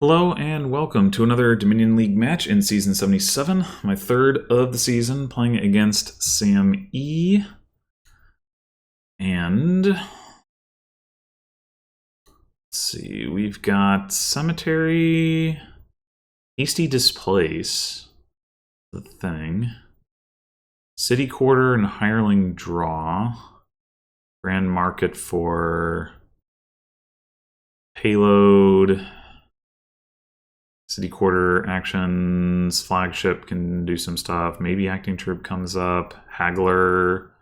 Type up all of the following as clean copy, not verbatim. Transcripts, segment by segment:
Hello and welcome to another Dominion League match in Season 77, my third of the season, playing against SamE. And let's see, we've got Cemetery, Hasty Displace, the thing, City Quarter and Hireling Draw, Grand Market for Payload, City Quarter actions, Flagship can do some stuff, maybe Acting Troop comes up, Haggler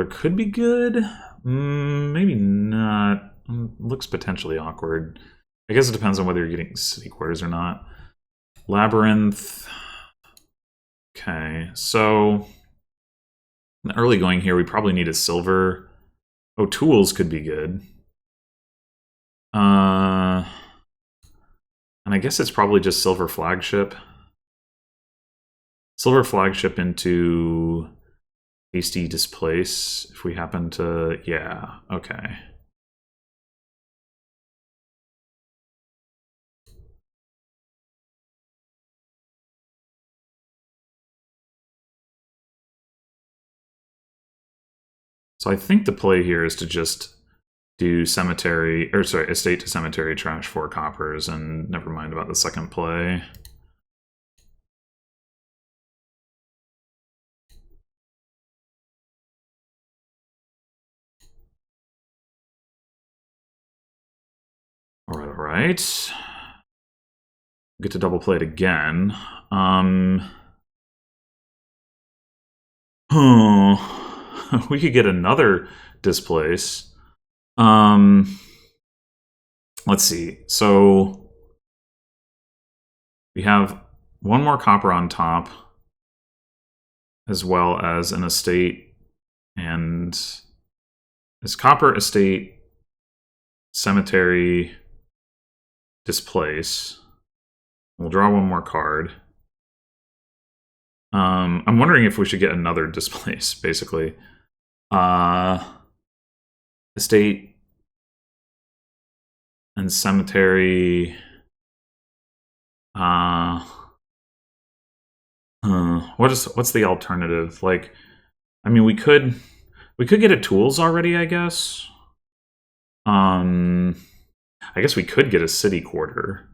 could be good, maybe not, looks potentially awkward. I guess it depends on whether you're getting City Quarters or not. Labyrinth, okay, so in the early going here we probably need a silver. Oh, Tools could be good. And I guess it's probably just Silver Flagship. Silver Flagship into Hasty Displace, if we happen to... yeah, okay. So I think the play here is to just do Cemetery, or sorry, Estate to Cemetery, trash 4 coppers, and never mind about the second play. Alright. Get to double play it again. We could get another Displace. Let's see. So we have one more copper on top, as well as an estate, and this copper, estate, cemetery, displace. We'll draw one more card. I'm wondering if we should get another displace, basically. Estate and cemetery. What's the alternative? Like, I mean, we could get a Tools already, I guess. I guess we could get a City Quarter.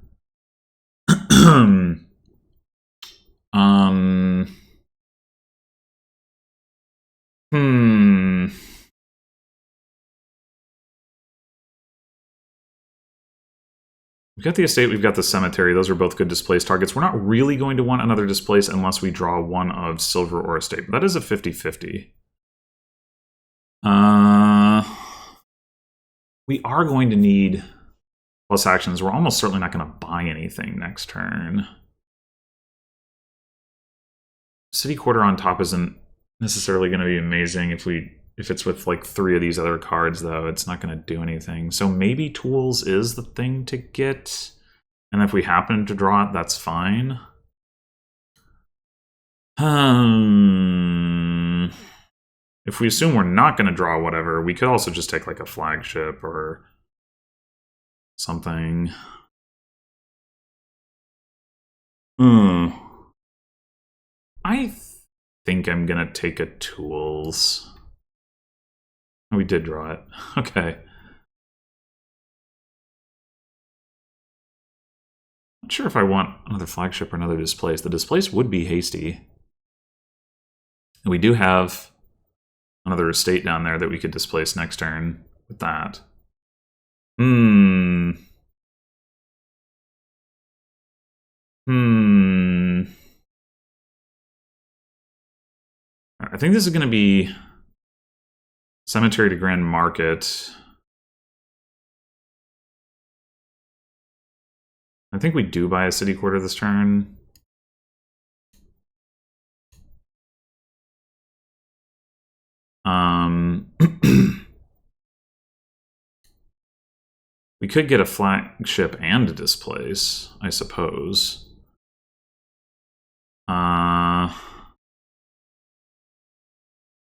We've got the estate, we've got the cemetery. Those are both good displace targets. We're not really going to want another displace unless we draw one of silver or estate. That is a 50-50. We are going to need plus actions. We're almost certainly not going to buy anything next turn. City Quarter on top isn't necessarily going to be amazing if it's with like 3 of these other cards, though. It's not going to do anything. So maybe Tools is the thing to get. And if we happen to draw it, that's fine. If we assume we're not going to draw whatever, we could also just take like a Flagship or something. I think I'm going to take a Tools. We did draw it. Okay. Not sure if I want another Flagship or another Displace. The Displace would be Hasty. And we do have another estate down there that we could displace next turn with that. I think this is going to be Cemetery to Grand Market. I think we do buy a City Quarter this turn. We could get a Flagship and a Displace, I suppose.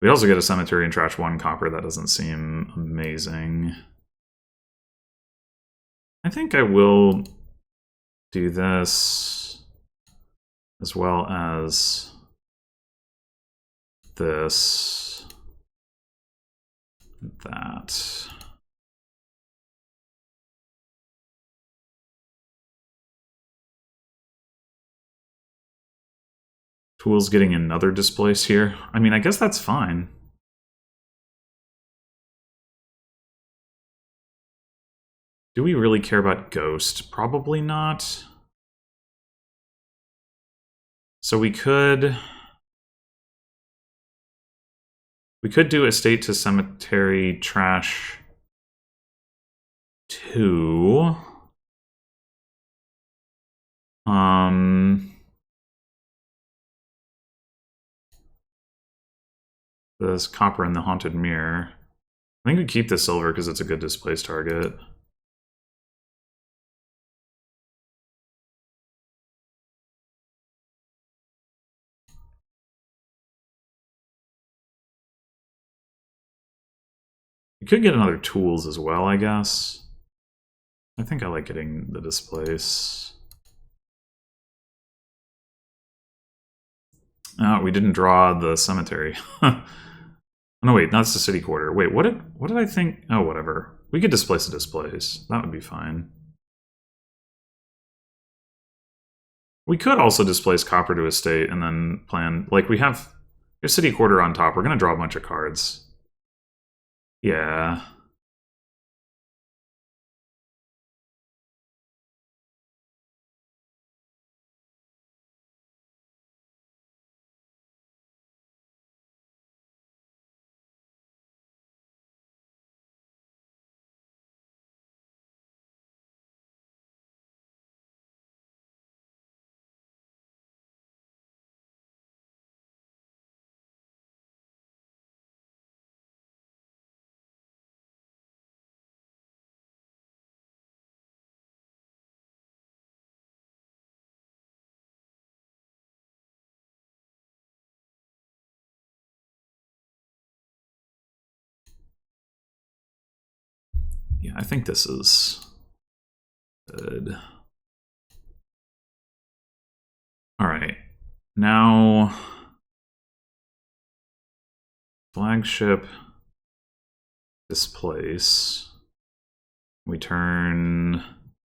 We also get a Cemetery and trash 1 copper. That doesn't seem amazing. I think I will do this as well as this, that. Tools getting another displace here. I mean, I guess that's fine. Do we really care about Ghost? Probably not. So we could do Estate to Cemetery Trash 2. There's Copper in the Haunted Mirror. I think we keep the silver because it's a good displace target. We could get another tools as well, I guess. I think I like getting the displace. Oh, we didn't draw the cemetery. No, wait, that's the city quarter. Wait, what did I think? Oh, whatever. We could displace the displace. That would be fine. We could also displace Copper to Estate and then plan... Like, we have a city quarter on top. We're going to draw a bunch of cards. Yeah. Yeah, I think this is good. All right. Now, flagship displace. We turn...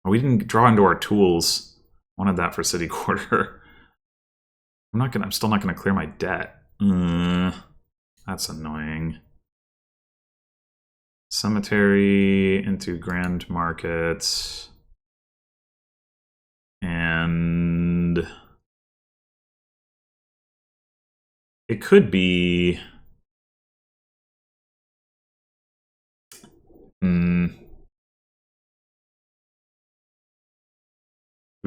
Oh, we didn't draw into our tools. Wanted that for city quarter. I'm still not gonna clear my debt. That's annoying. Cemetery into Grand Market. And it could be... We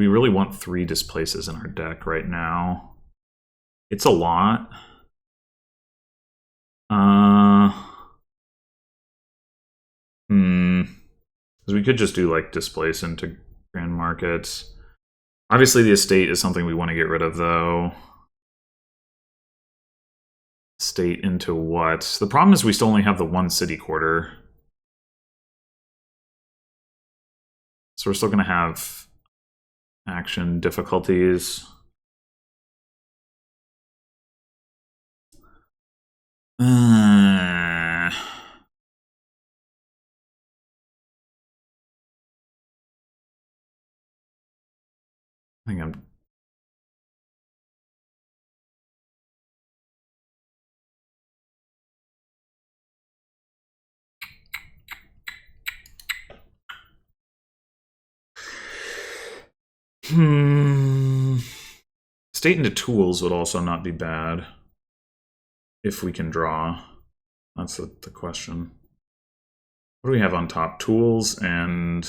really want 3 displaces in our deck right now. It's a lot. Because we could just do like displace into Grand Markets. Obviously the estate is something we want to get rid of though. Estate into what? The problem is we still only have the 1 city quarter. So we're still going to have action difficulties. I think I'm... State into tools would also not be bad. If we can draw. That's the question. What do we have on top? Tools and...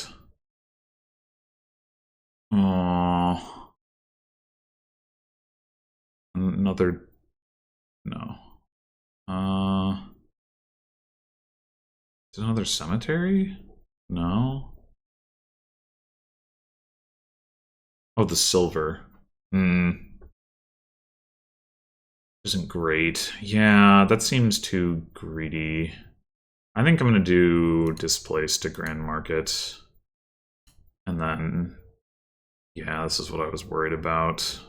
another... No. Is it another cemetery? No. Oh, the silver. Isn't great. Yeah, that seems too greedy. I think I'm going to do Displace to Grand Market. And then, yeah, this is what I was worried about.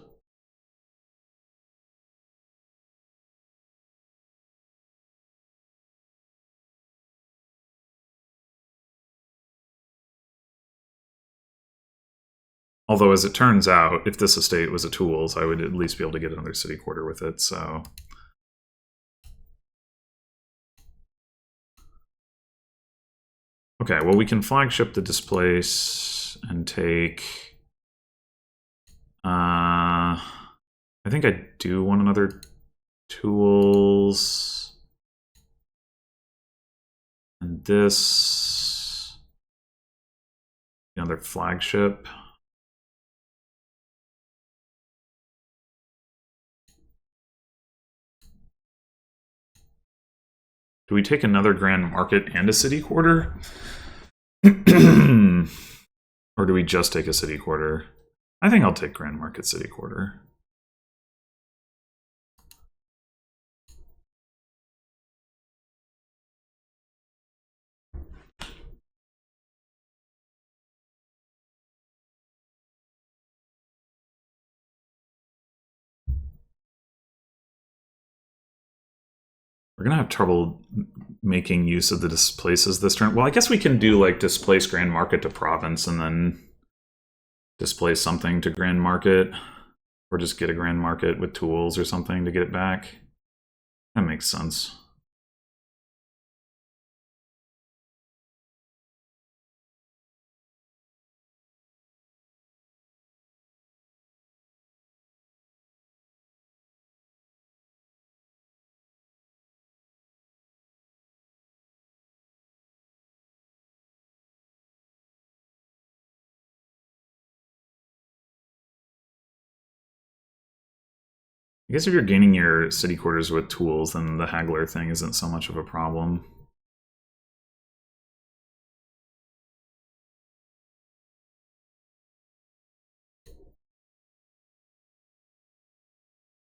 Although, as it turns out, if this estate was a tools, I would at least be able to get another city quarter with it, so... Okay, well, we can flagship the Displace and take... I think I do want another tools. And this... Another flagship. Do we take another Grand Market and a city quarter? Or do we just take a city quarter? I think I'll take Grand Market City Quarter. We're gonna have trouble making use of the displaces this turn. Well, I guess we can do like displace Grand Market to Province and then displace something to Grand Market, or just get a Grand Market with tools or something to get it back. That makes sense. I guess if you're gaining your city quarters with tools, then the haggler thing isn't so much of a problem.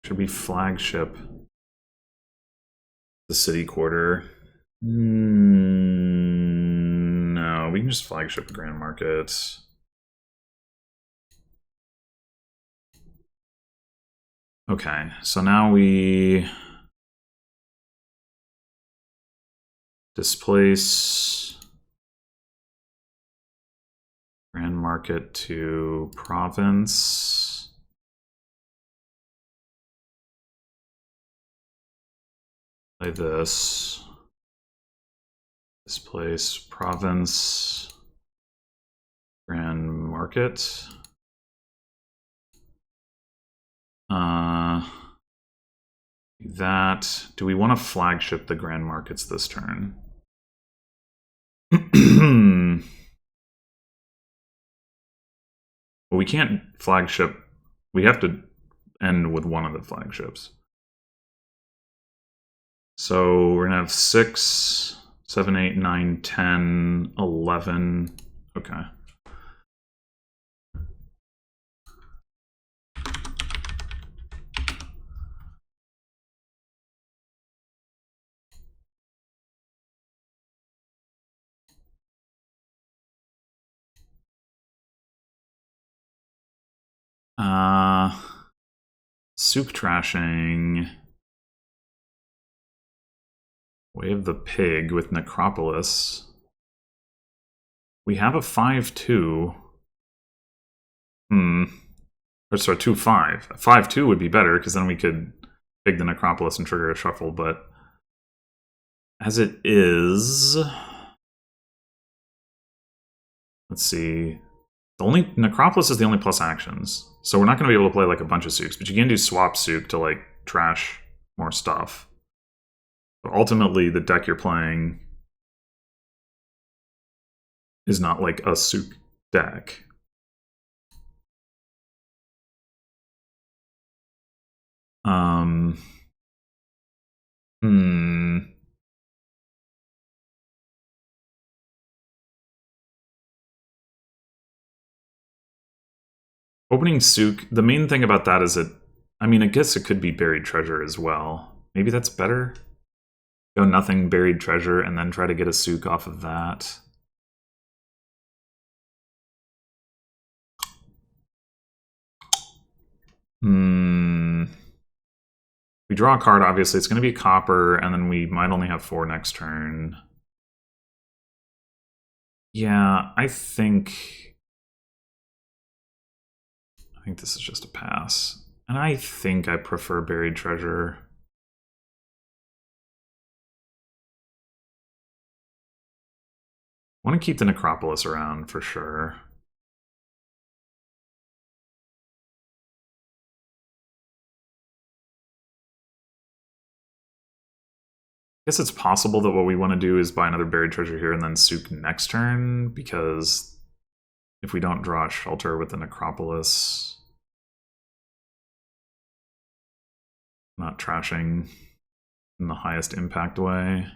Should we flagship the city quarter? No, we can just flagship the Grand Market. Okay, so now we displace Grand Market to Province. Play this. Displace Province, Grand Market. That. Do we want to flagship the Grand Markets this turn? Well, we can't flagship. We have to end with one of the flagships. So we're gonna have 6, 7, 8, 9, 10, 11. Okay. Souk trashing. Way of the Pig with Necropolis. We have a 5-2. Or sorry, 2-5. A 5-2 would be better, because then we could pig the Necropolis and trigger a shuffle, but as it is... Let's see. The only Necropolis is the only plus actions, so we're not going to be able to play like a bunch of Souks, but you can do swap Souk to like trash more stuff. But ultimately, the deck you're playing is not like a Souk deck. Opening Souk, the main thing about that is that, I mean, I guess it could be Buried Treasure as well. Maybe that's better? Go nothing, Buried Treasure, and then try to get a Souk off of that. We draw a card, obviously. It's going to be copper, and then we might only have 4 next turn. Yeah, I think this is just a pass. And I think I prefer Buried Treasure. I want to keep the Necropolis around for sure. I guess it's possible that what we want to do is buy another Buried Treasure here and then Souk next turn, because if we don't draw a Shelter with the Necropolis, not trashing in the highest impact way.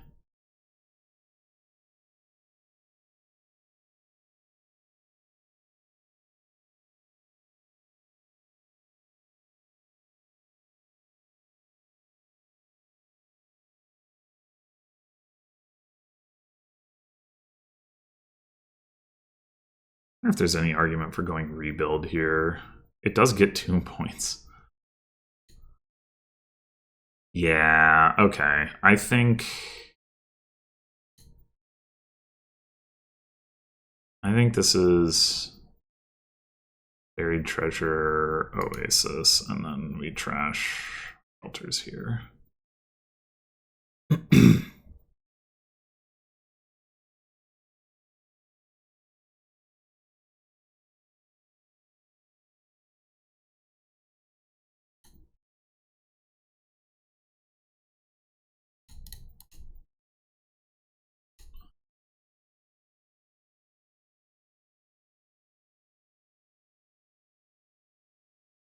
I wonder if there's any argument for going Rebuild here. It does get 2 points. Yeah, okay. I think this is Buried Treasure, Oasis, and then we trash Shelters here.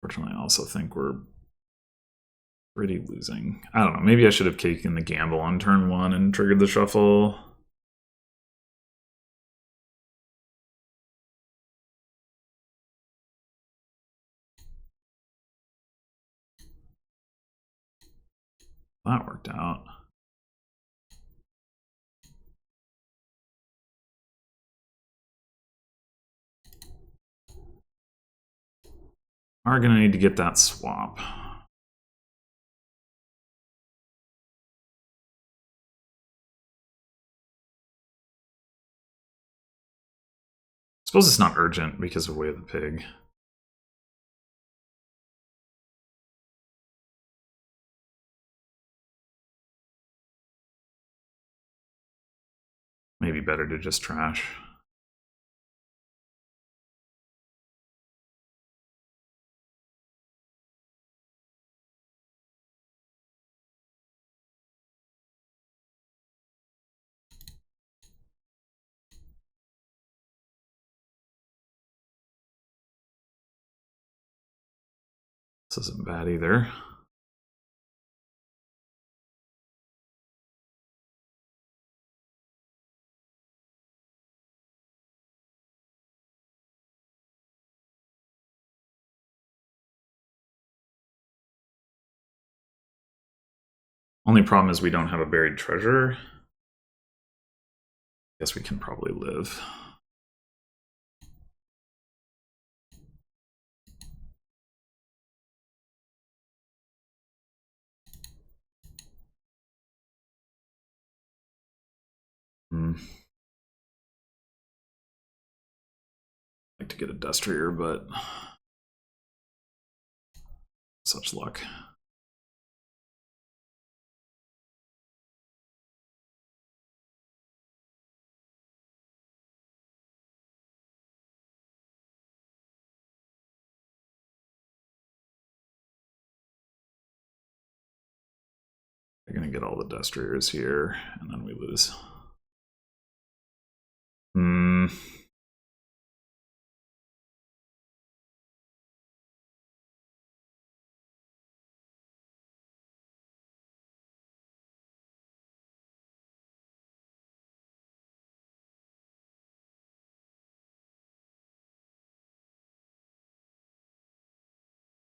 Fortunately, I also think we're pretty losing. I don't know, maybe I should have taken the gamble on turn 1 and triggered the shuffle. That worked out. Are gonna need to get that swap. Suppose it's not urgent because of Way of the Pig. Maybe better to just trash. This isn't bad either. Only problem is we don't have a Buried Treasure. Guess we can probably live. Like to get a Dustrier, but such luck. They're gonna get all the Dustriers here, and then we lose.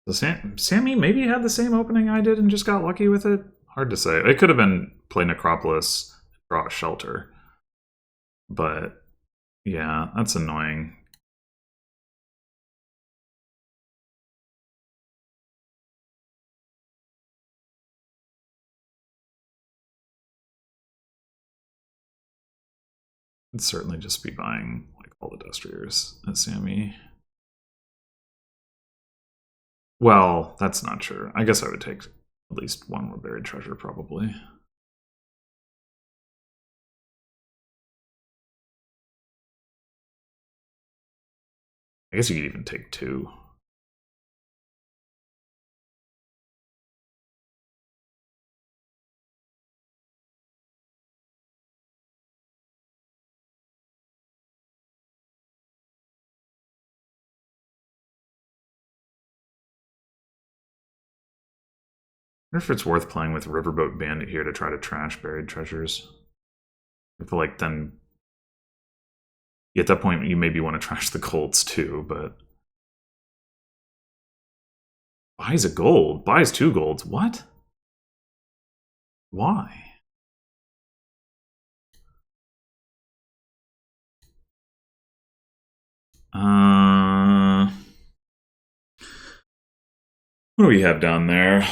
So SamE maybe had the same opening I did and just got lucky with it. Hard to say. It could have been play Necropolis, draw a Shelter. But yeah, that's annoying. I'd certainly just be buying like all the Destriers at SamE. Well, that's not true. I guess I would take at least one more buried treasure, probably. I guess you could even take two. I wonder if it's worth playing with Riverboat Bandit here to try to trash buried treasures. I feel like then at that point you maybe want to trash the golds too, but buys a gold, buys 2 golds. What? Why? What do we have down there?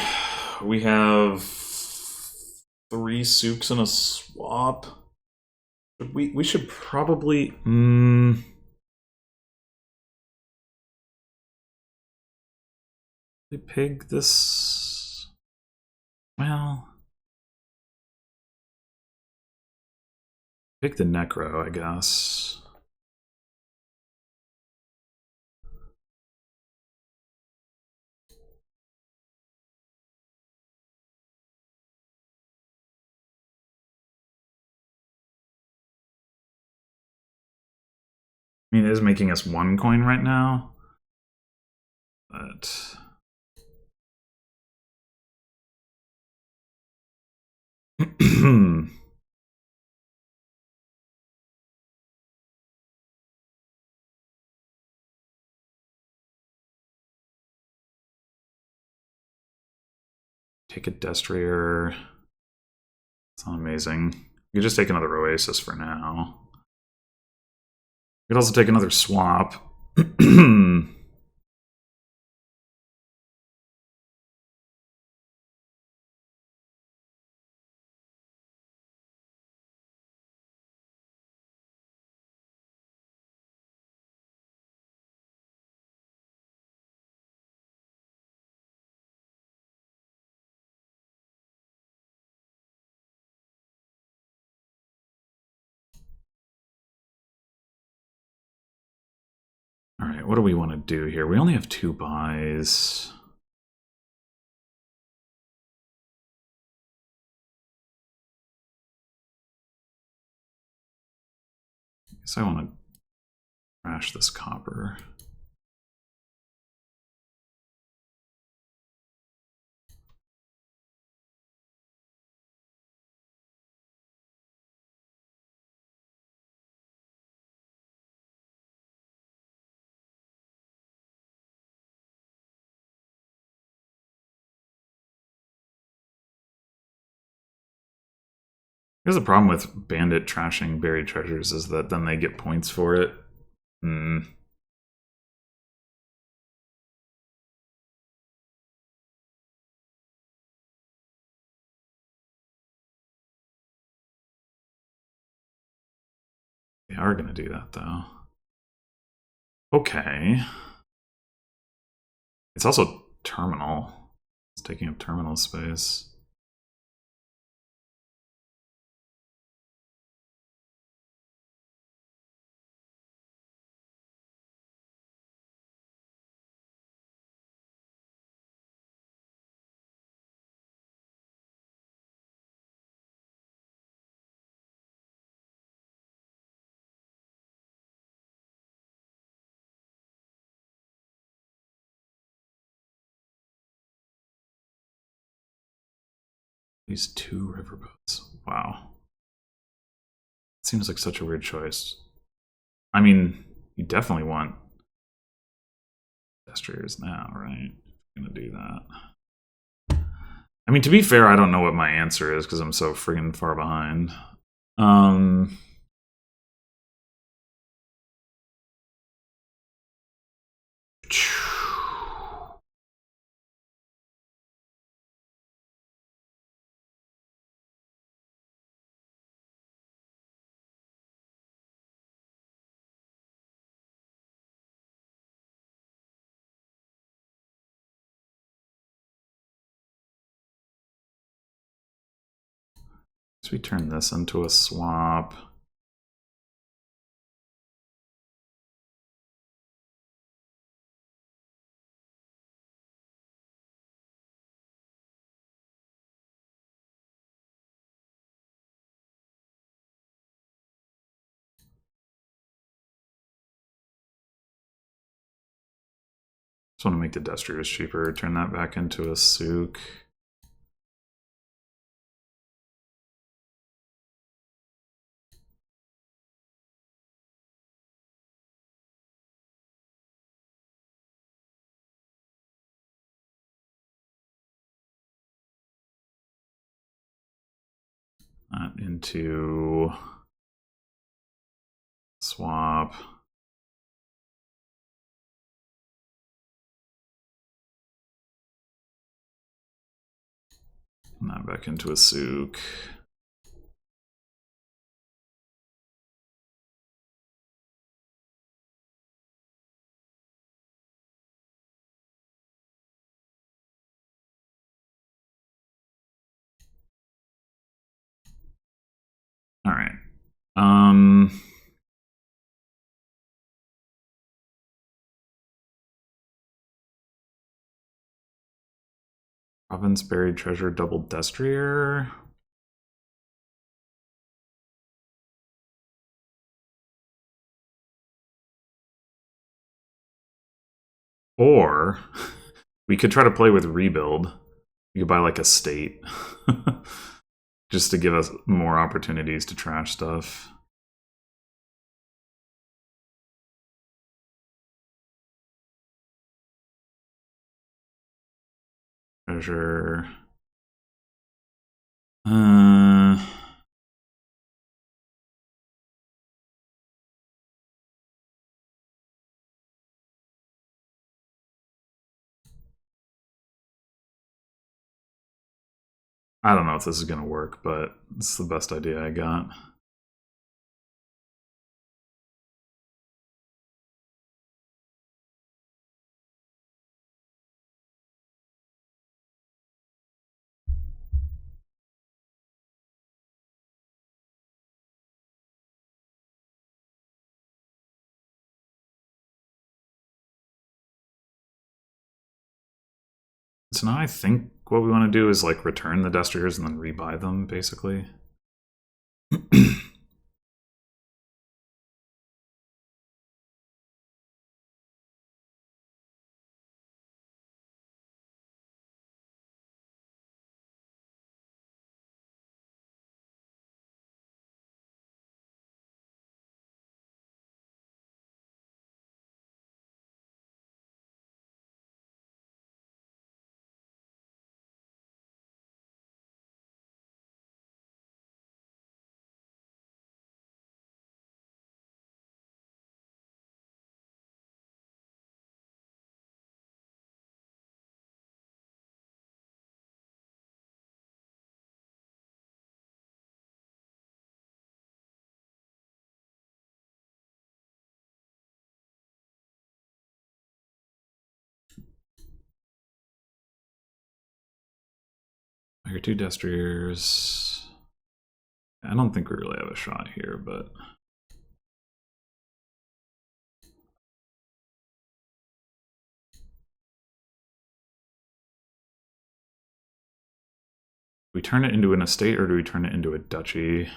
We have 3 souks and a swap. We should probably pig this. Well, pick the Necro, I guess. I mean, it is making us 1 coin right now, but take a Destrier. It's not amazing. You could just take another Oasis for now. You could also take another swap. Alright, what do we want to do here? We only have 2 buys. I guess I want to trash this copper. Here's the problem with Bandit trashing buried treasures is that then they get points for it. They are going to do that, though. Okay. It's also terminal. It's taking up terminal space. These 2 riverboats. Wow. Seems like such a weird choice. I mean, you definitely want Destriers now, right? I'm gonna do that. I mean, to be fair, I don't know what my answer is because I'm so friggin' far behind. So we turn this into a swap. Just want to make the destriers cheaper. Turn that back into a souk. That into swap. And that back into a souk. All right. Province Buried Treasure Double Destrier. Or we could try to play with Rebuild. You could buy like a state. Just to give us more opportunities to trash stuff. Treasure. I don't know if this is going to work, but it's the best idea I got. So now I think what we want to do is like return the destriers and then rebuy them, basically. Your two destriers. I don't think we really have a shot here, but do we turn it into an estate or do we turn it into a duchy?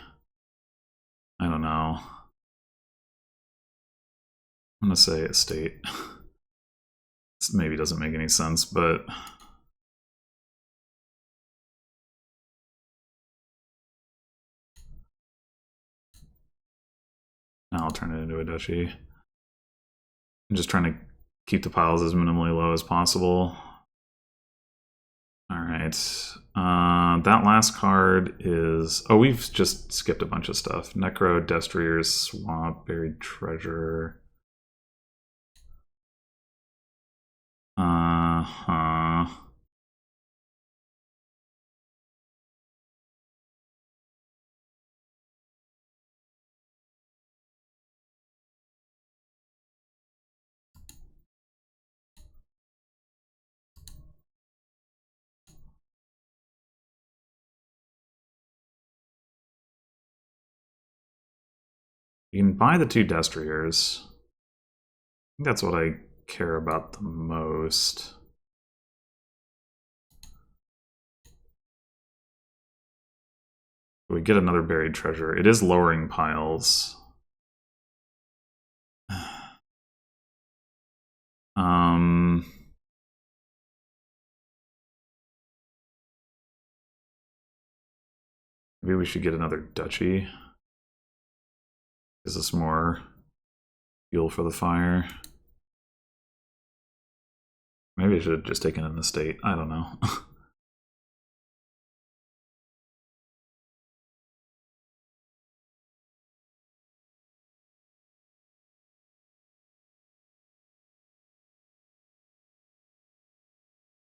I don't know. I'm gonna say estate. This maybe doesn't make any sense, but now I'll turn it into a duchy. I'm just trying to keep the piles as minimally low as possible. All right. That last card is... Oh, we've just skipped a bunch of stuff. Necro, Destriers, Swamp, Buried Treasure. Uh-huh. You can buy the 2 Destriers. I think that's what I care about the most. We get another buried treasure. It is lowering piles. Maybe we should get another duchy. Gives us more fuel for the fire. Maybe I should have just taken an estate. I don't know.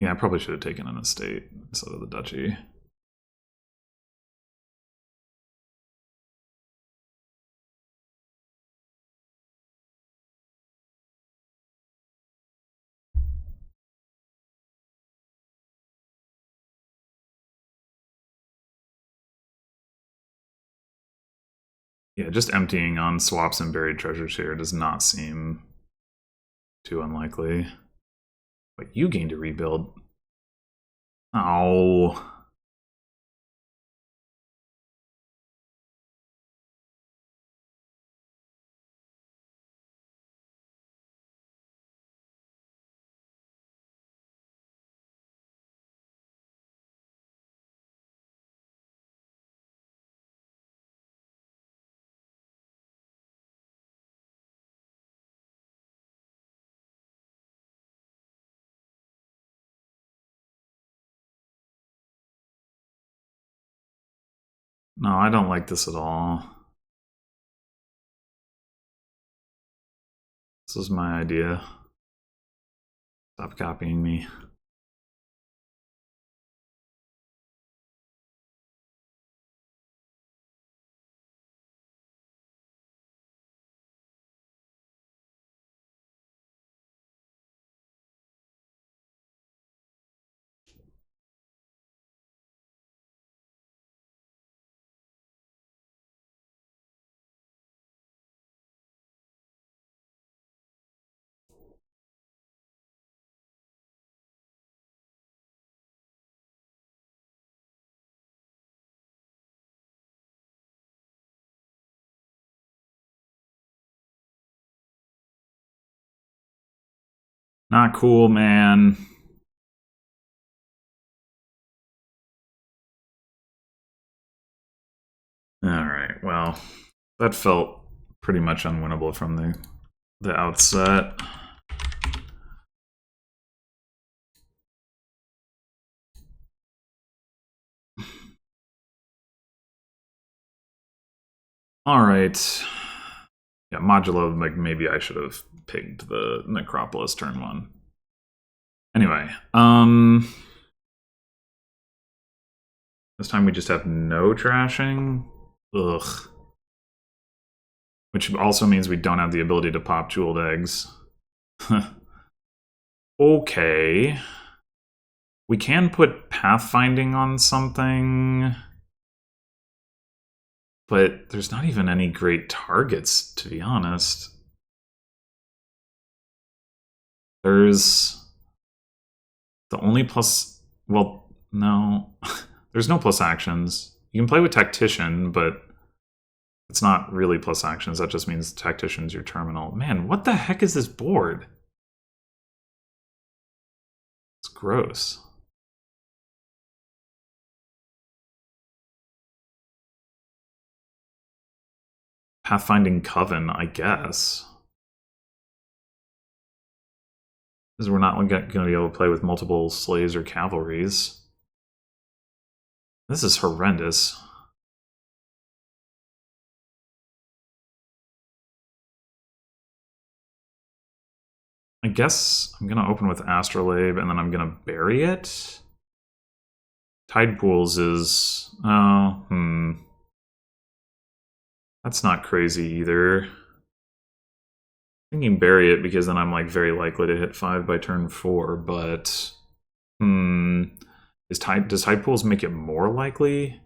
Yeah, I probably should have taken an estate instead of the duchy. Yeah, just emptying on swaps and buried treasures here does not seem too unlikely. But you gained a rebuild. Oh. No, I don't like this at all. This is my idea. Stop copying me. Not cool, man. Alright, well, that felt pretty much unwinnable from the outset. Alright. Yeah, modulo, like maybe I should have picked the Necropolis turn 1. Anyway, this time we just have no trashing. Ugh. Which also means we don't have the ability to pop jeweled eggs. Okay. We can put pathfinding on something, but there's not even any great targets, to be honest. There's the only plus, well, no. There's no plus actions. You can play with Tactician, but it's not really plus actions. That just means Tactician's your terminal. Man, what the heck is this board? It's gross. Pathfinding Coven, I guess. Because we're not going to be able to play with multiple slaves or cavalries. This is horrendous. I guess I'm going to open with Astrolabe and then I'm going to bury it. Tide Pools is... oh, That's not crazy either. I'm thinking bury it because then I'm like very likely to hit 5 by turn 4, but... does Tide Pools make it more likely?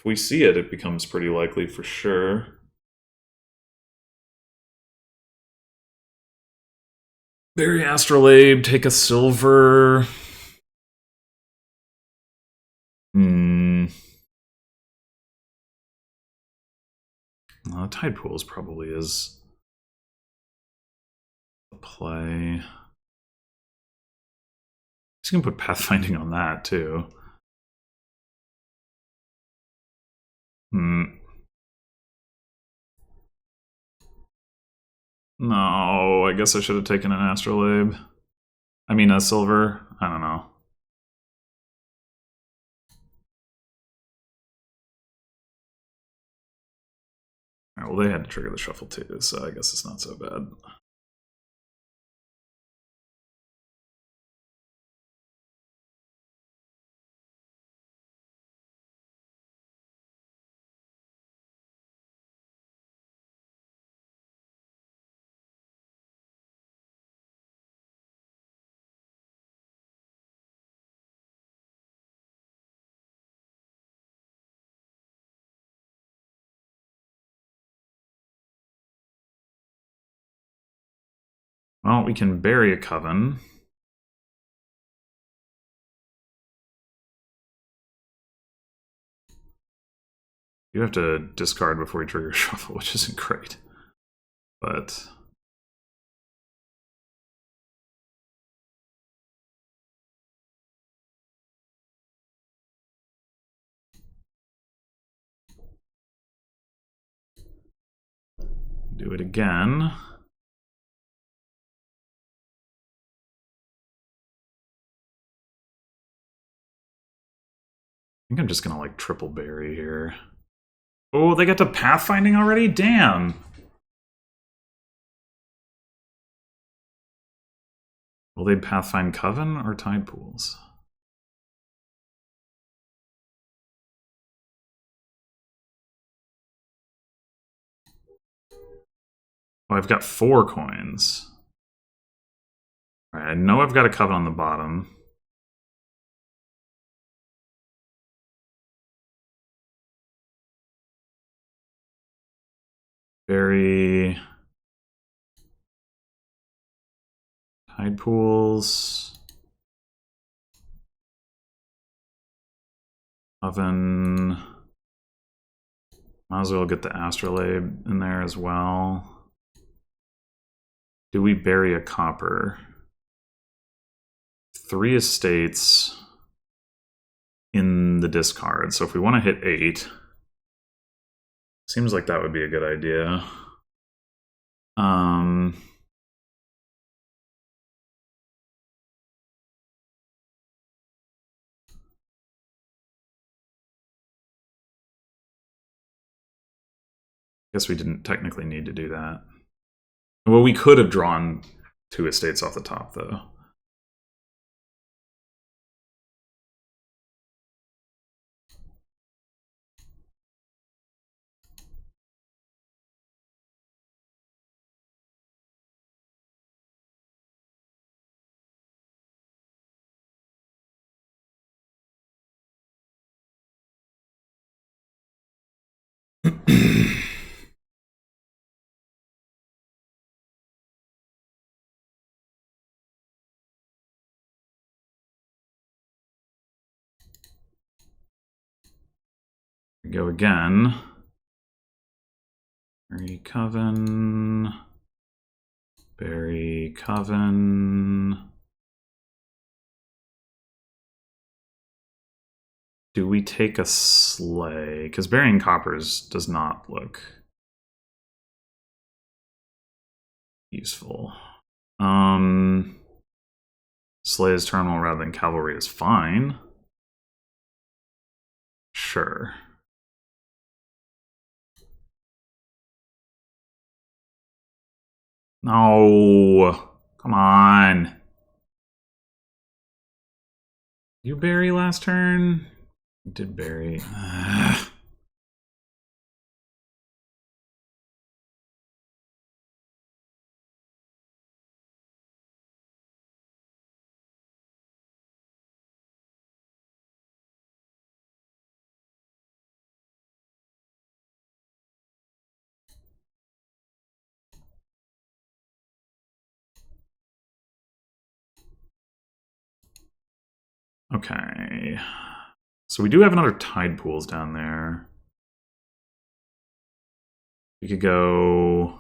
we see it, it becomes pretty likely for sure. Bury Astrolabe, take a silver. Tide Pools probably is a play. Just gonna put Pathfinding on that too. No, I guess I should have taken an Astrolabe. I mean a silver. I don't know. Alright, well they had to trigger the shuffle too, so I guess it's not so bad. Well, we can bury a Coven. You have to discard before you trigger shuffle, which isn't great. But do it again. I think I'm just gonna like triple bury here. Oh, they got to Pathfinding already? Damn. Will they Pathfind Coven or Tide Pools? Oh, I've got 4 coins. Alright, I know I've got a Coven on the bottom. Bury Tide Pools. Coven. Might as well get the Astrolabe in there as well. Do we bury a copper? 3 estates in the discard. So if we want to hit 8, seems like that would be a good idea. Guess we didn't technically need to do that. Well, we could have drawn 2 estates off the top, though. Go again. Bury Coven. Bury Coven. Do we take a Slay? Because burying coppers does not look useful. Slay is terminal rather than cavalry is fine. Sure. No, come on. You bury last turn? You did bury. Okay. So we do have another tide pools down there. We could go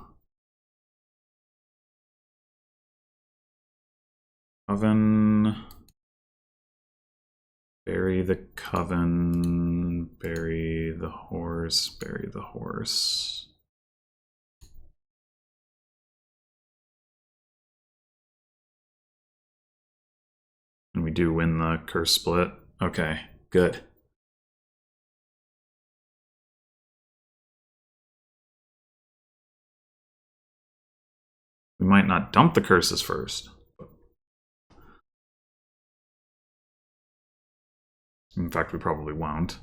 Coven, bury the Coven, bury the horse, bury the horse. And we do win the curse split. Okay, good. We might not dump the curses first. In fact, we probably won't.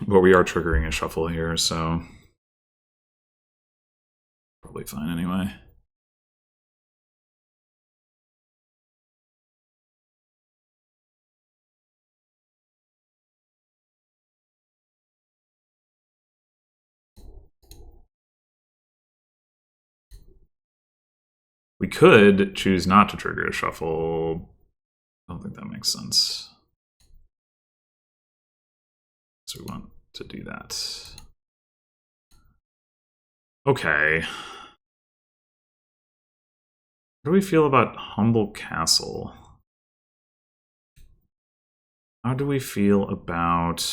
But we are triggering a shuffle here, so probably fine anyway. We could choose not to trigger a shuffle. I don't think that makes sense. So we want to do that. Okay. How do we feel about Humble Castle? How do we feel about...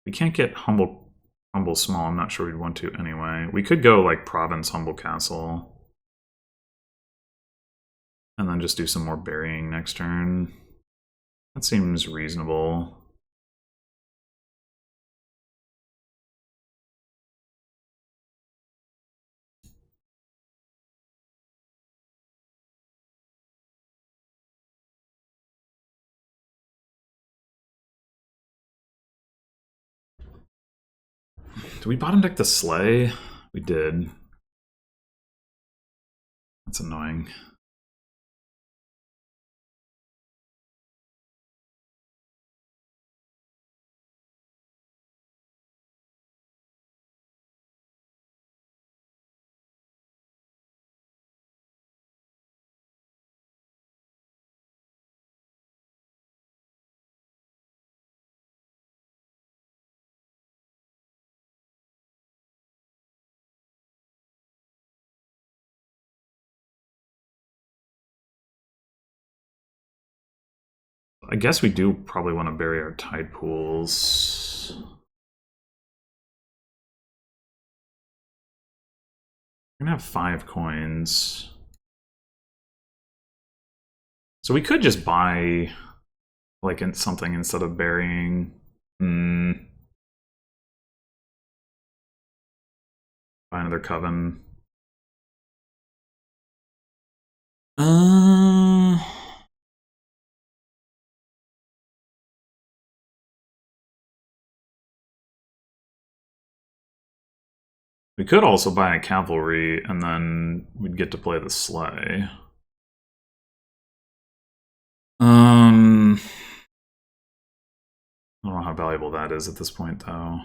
We can't get Humble Small. I'm not sure we'd want to anyway. We could go like Province Humble Castle. And then just do some more burying next turn. That seems reasonable. Did we bottom deck the sleigh? We did. That's annoying. I guess we do probably want to bury our tide pools. We're gonna have 5 coins. So we could just buy like something instead of burying. Buy another Coven. We could also buy a cavalry, and then we'd get to play the sleigh. I don't know how valuable that is at this point, though.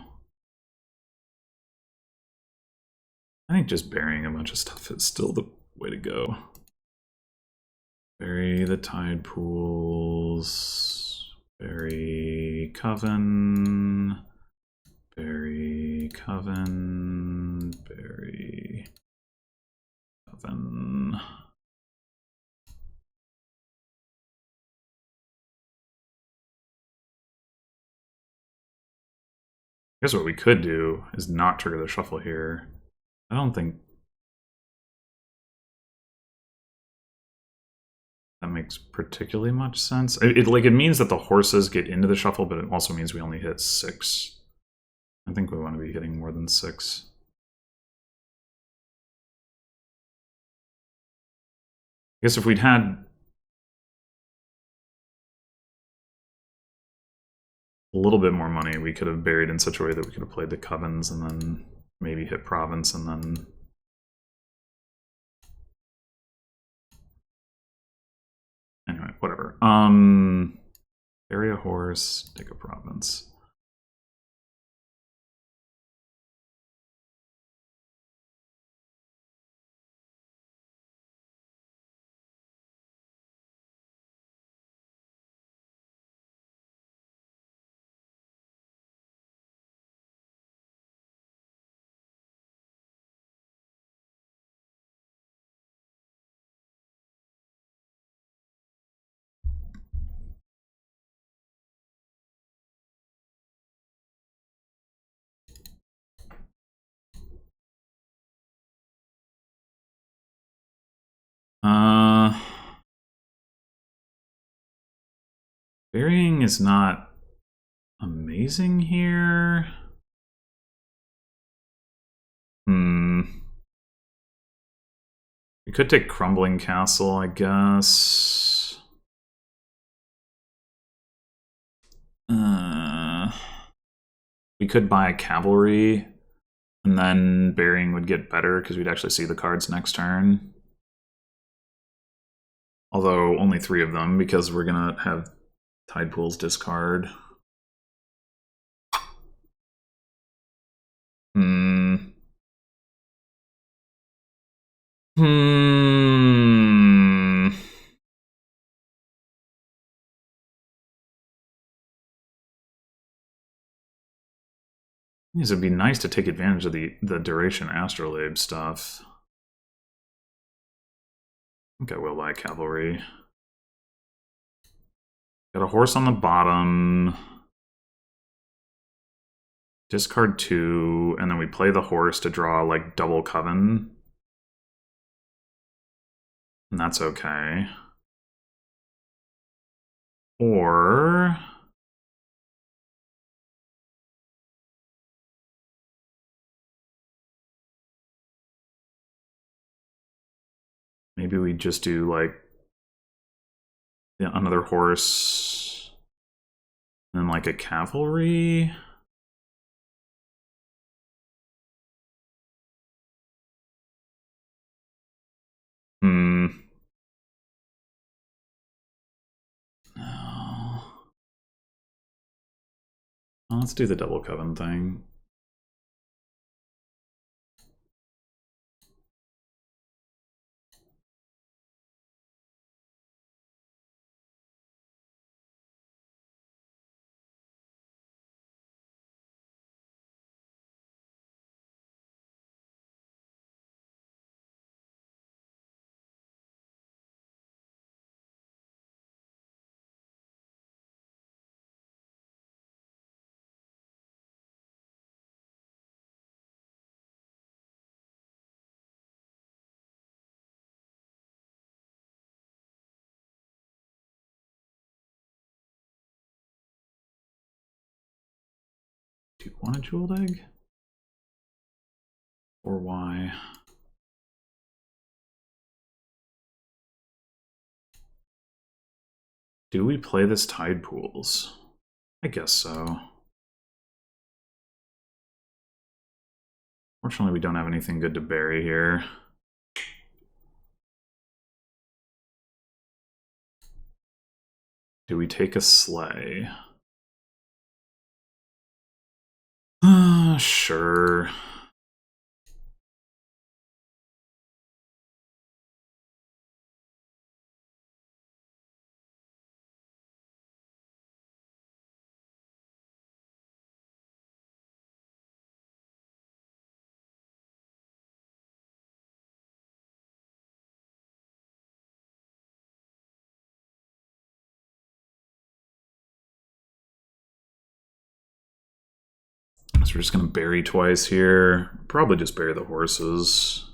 I think just burying a bunch of stuff is still the way to go. Bury the tide pools. Bury Coven. Bury Coven. Bury Coven. I guess what we could do is not trigger the shuffle here. I don't think that makes particularly much sense. It means that the horses get into the shuffle, but it also means we only hit 6. I think we want to be hitting more than 6. I guess if we'd had a little bit more money, we could have buried in such a way that we could have played the Covens and then maybe hit Province and then whatever. Bury a horse, take a province. Burying is not amazing here. We could take Crumbling Castle, I guess. We could buy a Cavalry, and then Burying would get better because we'd actually see the cards next turn. Although only 3 of them, because we're gonna have Tide Pools discard. Yes, it'd be nice to take advantage of the duration Astrolabe stuff. I think I will buy Cavalry. Got a horse on the bottom. Discard 2, and then we play the horse to draw like double Coven. And that's okay. Or maybe we just do like another horse and then like a Cavalry. No. Well, let's do the double Coven thing. Do you want a Jeweled Egg? Or why? Do we play this Tide Pools? I guess so. Fortunately, we don't have anything good to bury here. Do we take a Sleigh? Sure. So we're just gonna bury twice here. Probably just bury the horses.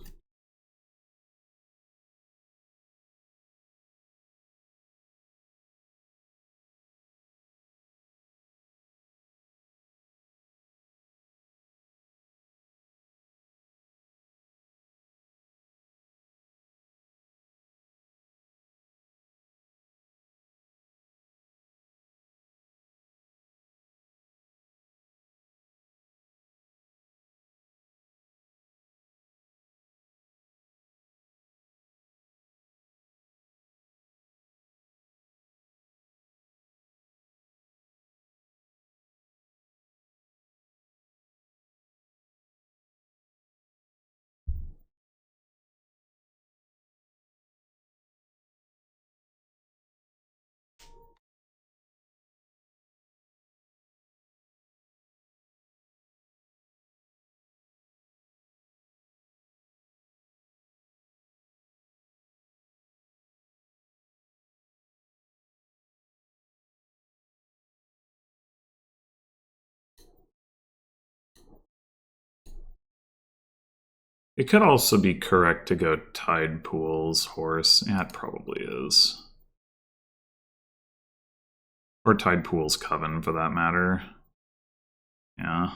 It could also be correct to go Tide Pools Horse. Yeah, it probably is. Or Tide Pools Coven, for that matter. Yeah.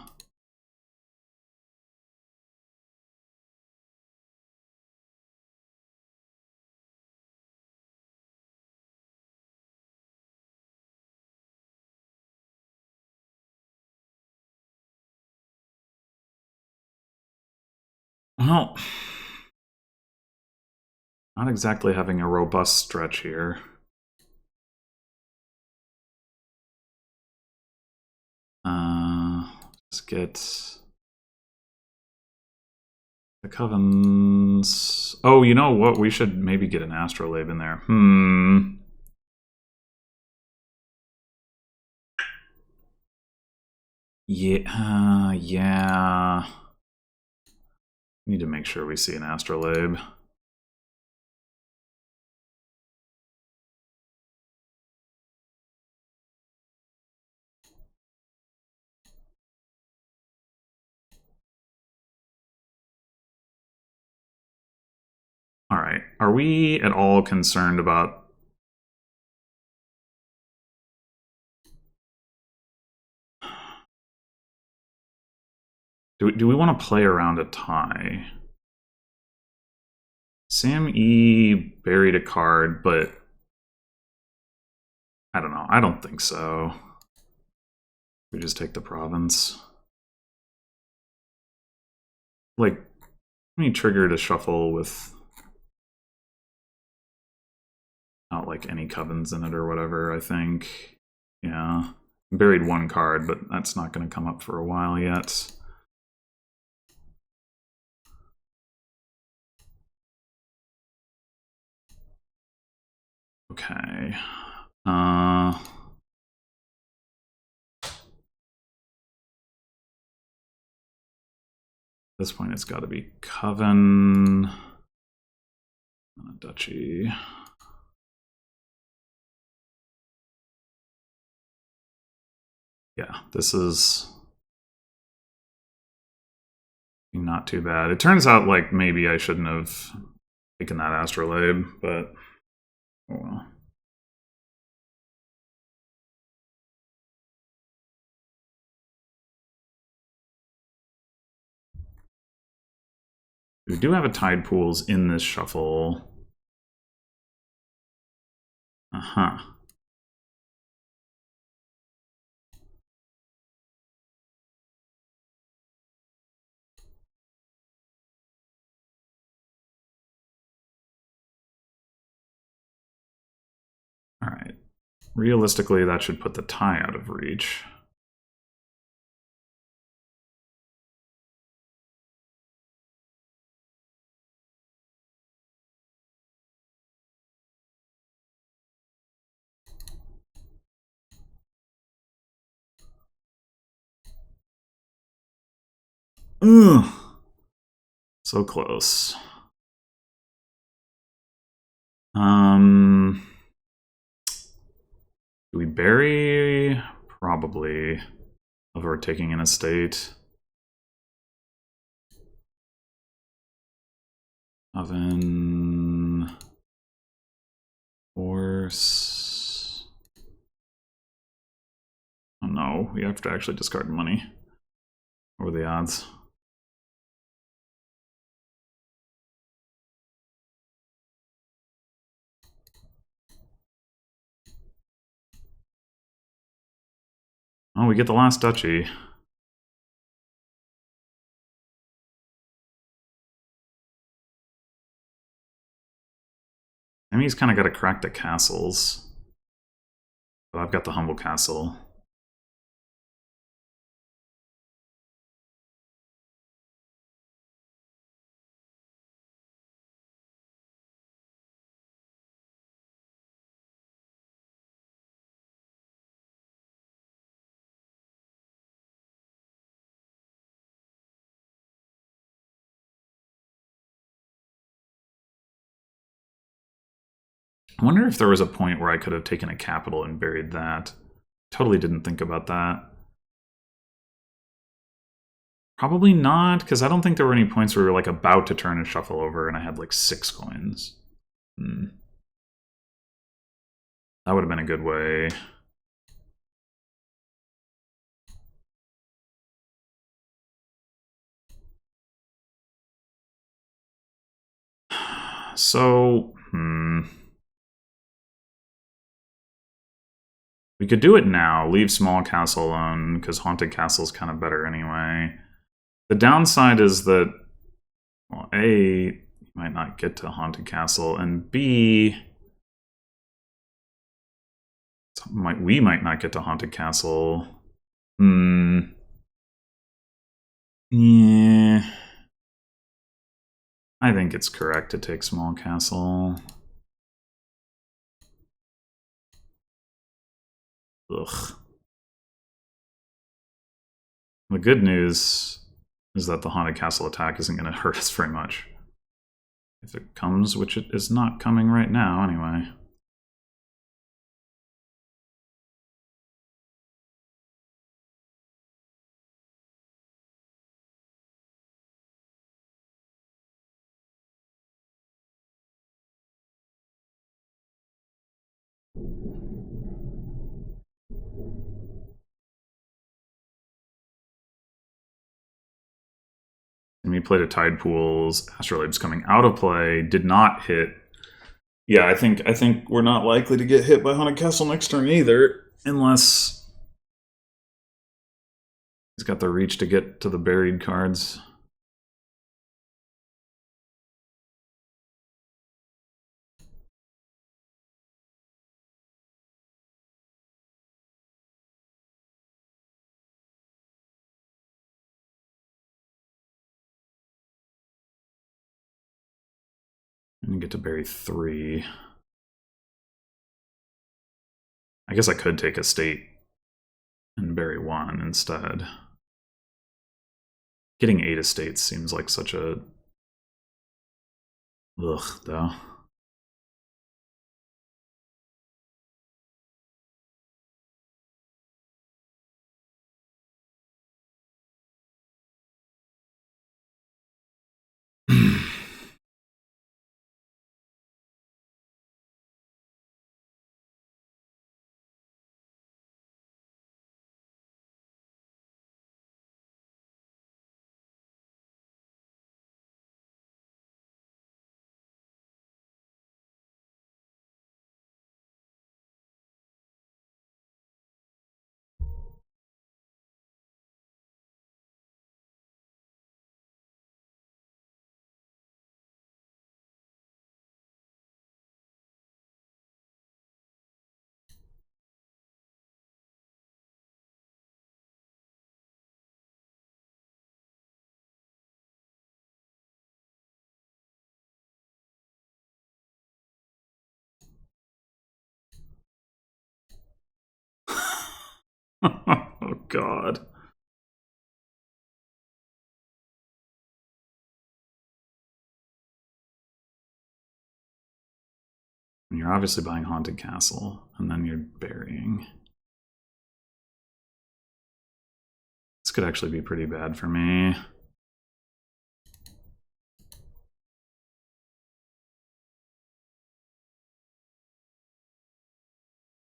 Well, not exactly having a robust stretch here. Let's get the Covens. Oh, you know what? We should maybe get an Astrolabe in there. Yeah, yeah. Need to make sure we see an Astrolabe. All right. Are we at all concerned about... Do we want to play around a tie? SamE buried a card, but I don't know. I don't think so. We just take the province. Like, we trigger to shuffle with not like any covens in it or whatever, I think. Yeah. Buried one card, but that's not going to come up for a while yet. Okay. At this point, it's got to be Coven and a Duchy. Yeah, this is not too bad. It turns out like maybe I shouldn't have taken that Astrolabe, but oh well. We do have a Tide Pools in this shuffle. Uh-huh. All right. Realistically, that should put the tie out of reach. Ugh. So close. Do we bury? Probably. If we're taking an estate. Oven. Horse. Oh no, we have to actually discard money. What are the odds? Oh, we get the last duchy. I mean, he's kind of got to crack the castles. But I've got the humble castle. I wonder if there was a point where I could have taken a capital and buried that. Totally didn't think about that. Probably not, because I don't think there were any points where we were like about to turn and shuffle over and I had like 6 coins. That would have been a good way. So, we could do it now, leave Small Castle alone, because Haunted Castle's kind of better anyway. The downside is that, well, A, you might not get to Haunted Castle, and B, we might not get to Haunted Castle. Yeah. I think it's correct to take Small Castle. Ugh. The good news is that the Haunted Castle attack isn't going to hurt us very much. If it comes, which it is not coming right now anyway. And we played a Tide Pools. Astrolabe's coming out of play. Did not hit. Yeah, I think we're not likely to get hit by Haunted Castle next turn either, unless he's got the reach to get to the buried cards. And get to bury 3. I guess I could take a state and bury 1 instead. Getting 8 estates seems like such a... Ugh, though. Oh, God. And you're obviously buying Haunted Castle, and then you're burying. This could actually be pretty bad for me.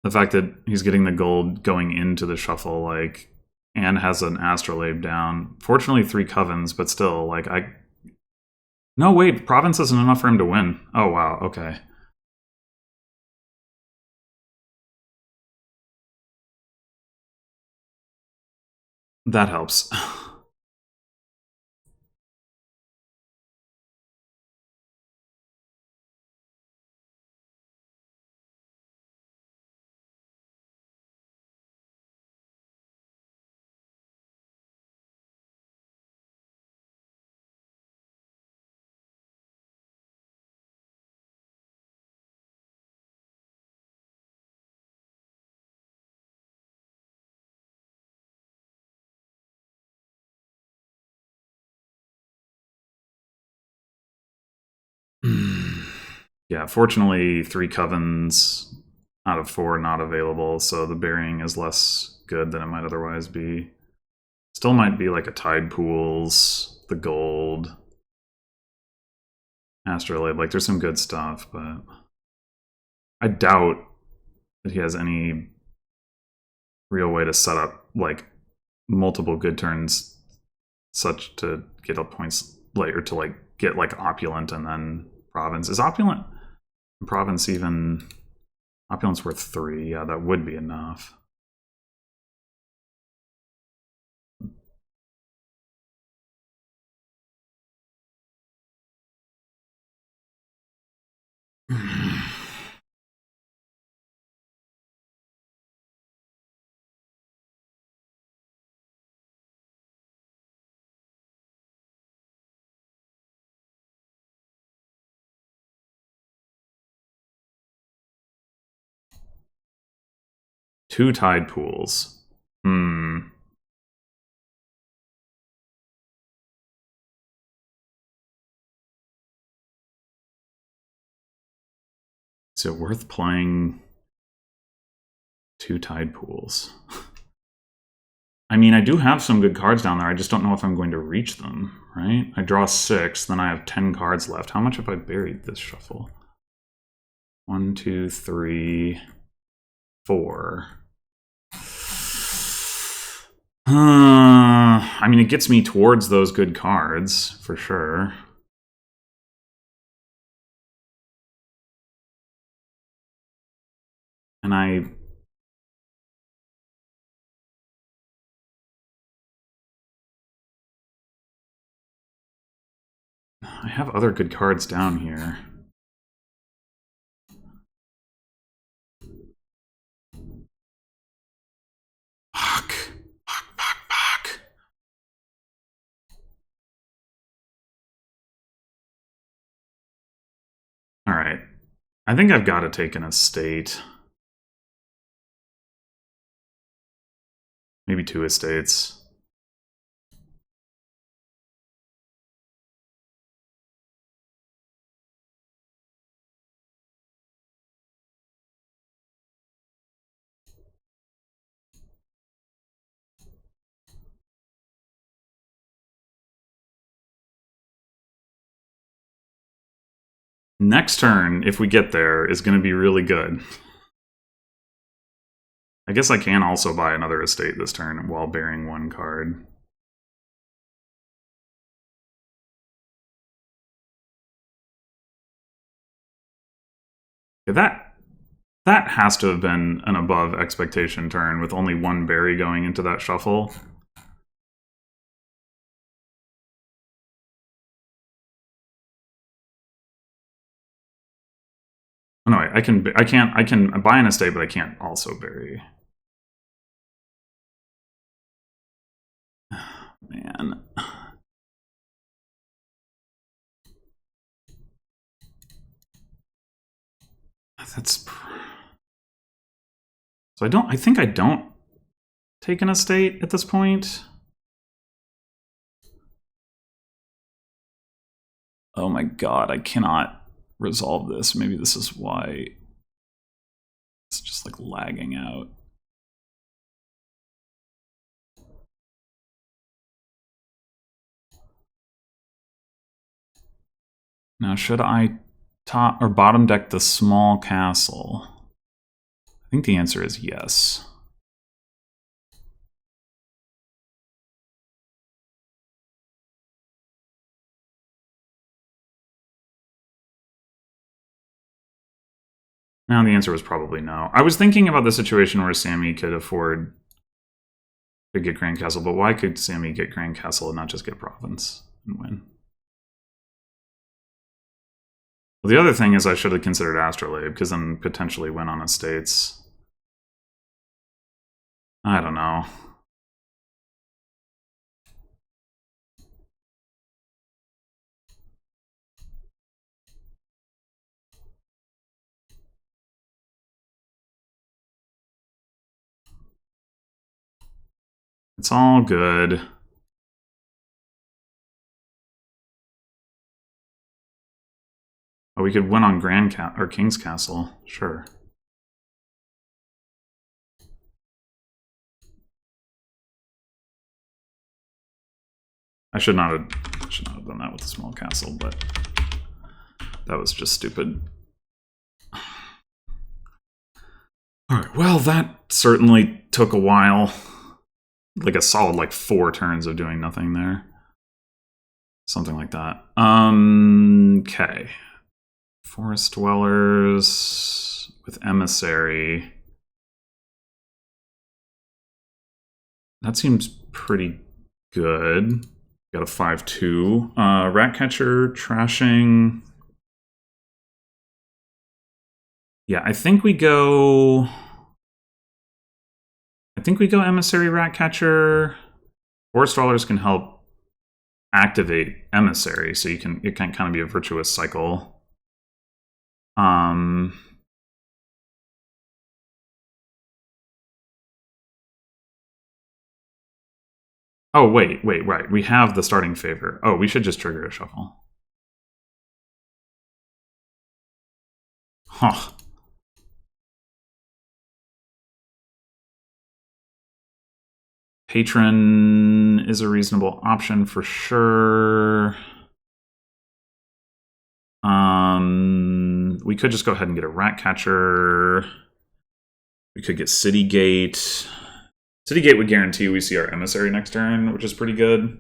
The fact that he's getting the gold going into the shuffle, like, and has an Astrolabe down. Fortunately, 3 Covens, but still, like, No, wait, Province isn't enough for him to win. Oh, wow, okay. That helps. Yeah, fortunately, 3 Covens out of 4 not available, so the burying is less good than it might otherwise be. Still might be like a Tide Pools, the gold, Astrolabe. Like there's some good stuff, but I doubt that he has any real way to set up like multiple good turns such to get up points later to like get like Opulent and then Province. Is Opulent and Province even... Opulent's worth 3. Yeah, that would be enough. Two Tide Pools. Is it worth playing 2 Tide Pools? I mean, I do have some good cards down there. I just don't know if I'm going to reach them, right? I draw 6, then I have 10 cards left. How much have I buried this shuffle? 1, 2, 3, 4. I mean, it gets me towards those good cards, for sure. And I have other good cards down here. Fuck. All right. I think I've got to take an estate. Maybe 2 estates. Next turn, if we get there, is going to be really good. I guess I can also buy another estate this turn while burying 1 card. That has to have been an above expectation turn with only 1 berry going into that shuffle. Oh, no, I can buy an estate, but I can't also bury. Man. That's... So I think I don't take an estate at this point. Oh my god, I cannot resolve this. Maybe this is why it's just like lagging out. Now, should I top or bottom deck the small castle? I think the answer is yes. Now the answer was probably no. I was thinking about the situation where SamE could afford to get Grand Castle, but why could SamE get Grand Castle and not just get Province and win? Well, the other thing is I should have considered Astrolabe, because then potentially win on estates. I don't know. It's all good. Oh, we could win on or King's Castle, sure. I should not have done that with the small castle, but that was just stupid. Alright, well, that certainly took a while. Like a solid, like 4 turns of doing nothing there. Something like that. Okay. Forest Dwellers with Emissary. That seems pretty good. Got a 5-2. Ratcatcher, Trashing. Yeah, I think we go Emissary, Ratcatcher. Forest Dwellers can help activate Emissary, so it can kind of be a virtuous cycle. Oh, wait, right. We have the starting favor. Oh, we should just trigger a shuffle. Huh. Patron is a reasonable option for sure. We could just go ahead and get a Ratcatcher. We could get City Gate. City Gate would guarantee we see our Emissary next turn, which is pretty good.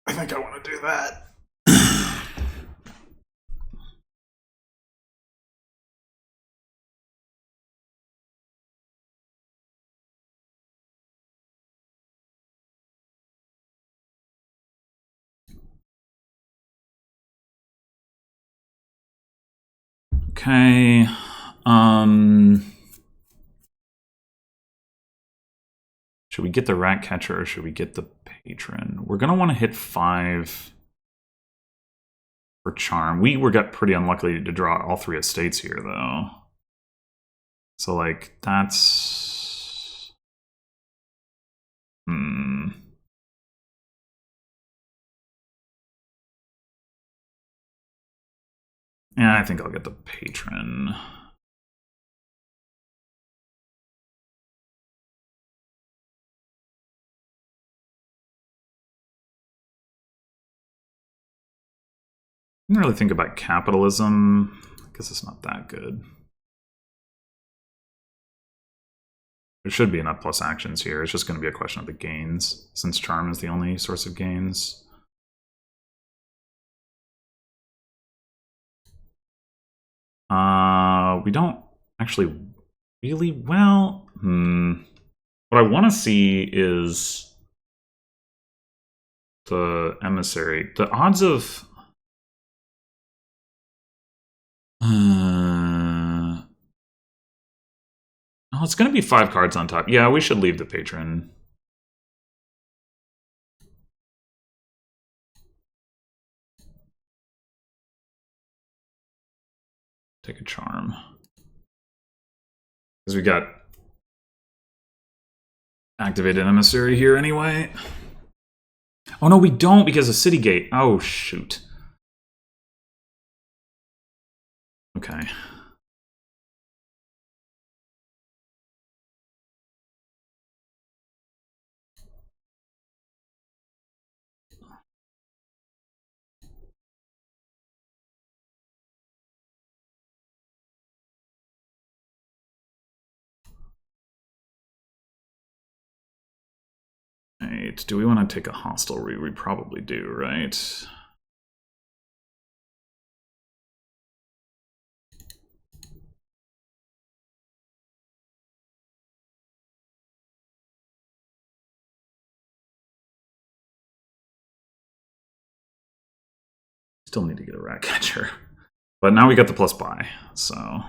I think I want to do that. Okay. Should we get the Ratcatcher or should we get the Patron? We're going to want to hit 5 for Charm. We got pretty unlucky to draw all 3 estates here, though. So, like, that's... Yeah, I think I'll get the Patron. I didn't really think about capitalism. I guess it's not that good. There should be enough plus actions here. It's just going to be a question of the gains, since Charm is the only source of gains. We don't actually really... Well... What I want to see is the Emissary. The odds of... Oh, it's going to be 5 cards on top. Yeah, we should leave the Patron. Take a Charm. Because we got activated Emissary here anyway. Oh no, we don't because of City Gate. Oh, shoot. Okay. Right. Do we want to take a hostelry? We probably do, right? Still need to get a Ratcatcher. But now we got the plus buy, so...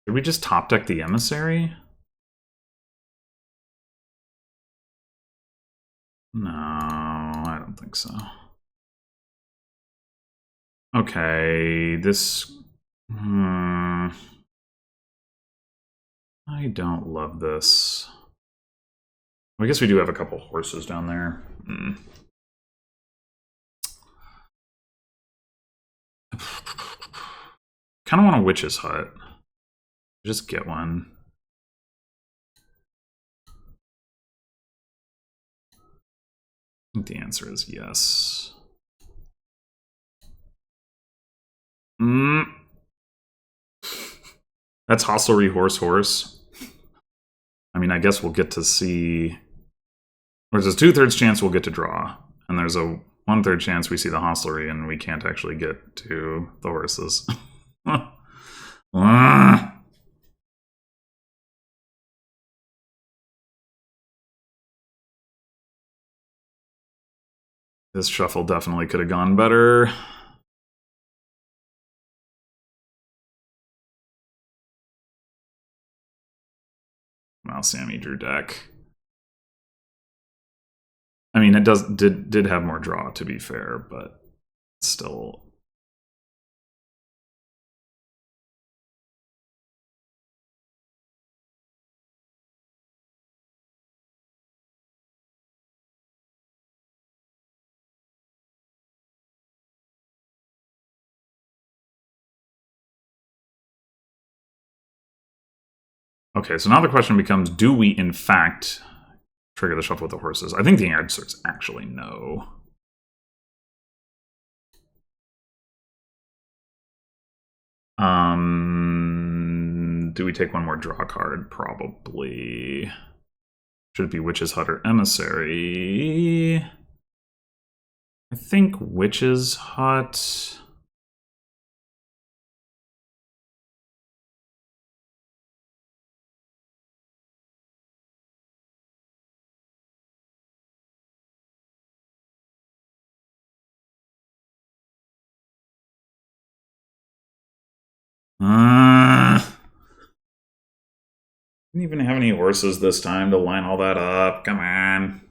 Did we just top deck the Emissary? No, I don't think so. Okay, this... I don't love this. I guess we do have a couple horses down there. Kind of want a witch's hut. Just get one. I think the answer is yes. That's hostelry horse. I mean, I guess we'll get to see. There's a 2/3 chance we'll get to draw, and there's a 1/3 chance we see the hostelry and we can't actually get to the horses. This shuffle definitely could have gone better. Wow, SamE drew deck. I mean, it did have more draw, to be fair, but still. Okay, so now the question becomes, do we in fact trigger the shuffle with the horses? I think the answer is actually no. Do we take one more draw card? Probably. Should it be Witch's Hut or Emissary? I think Witch's Hut. Didn't even have any horses this time to line all that up. Come on.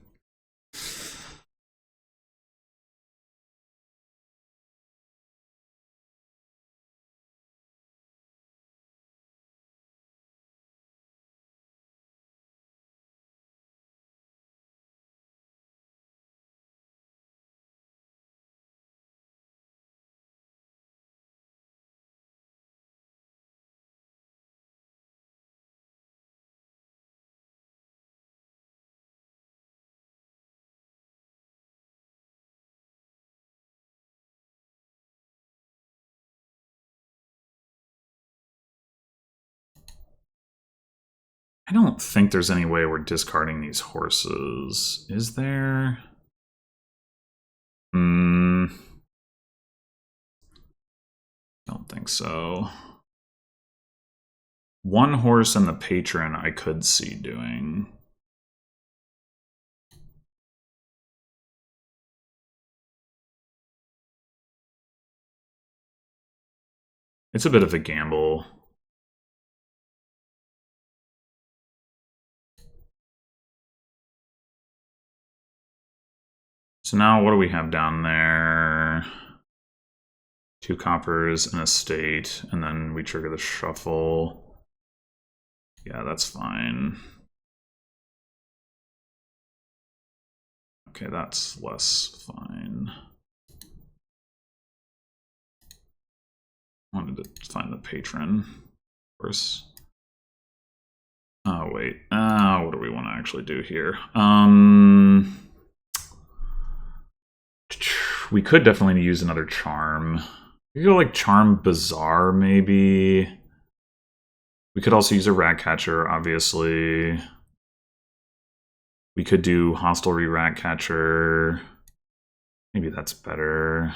I don't think there's any way we're discarding these horses. Is there? Don't think so. One horse and the patron I could see doing. It's a bit of a gamble. So now what do we have down there? 2 coppers, an estate, and then we trigger the shuffle. Yeah, that's fine. Okay, that's less fine. Wanted to find the patron, of course. Oh, wait. What do we want to actually do here? We could definitely use another charm. We could go like Charm Bazaar, maybe. We could also use a Ratcatcher, obviously. We could do Hostelry Ratcatcher. Maybe that's better.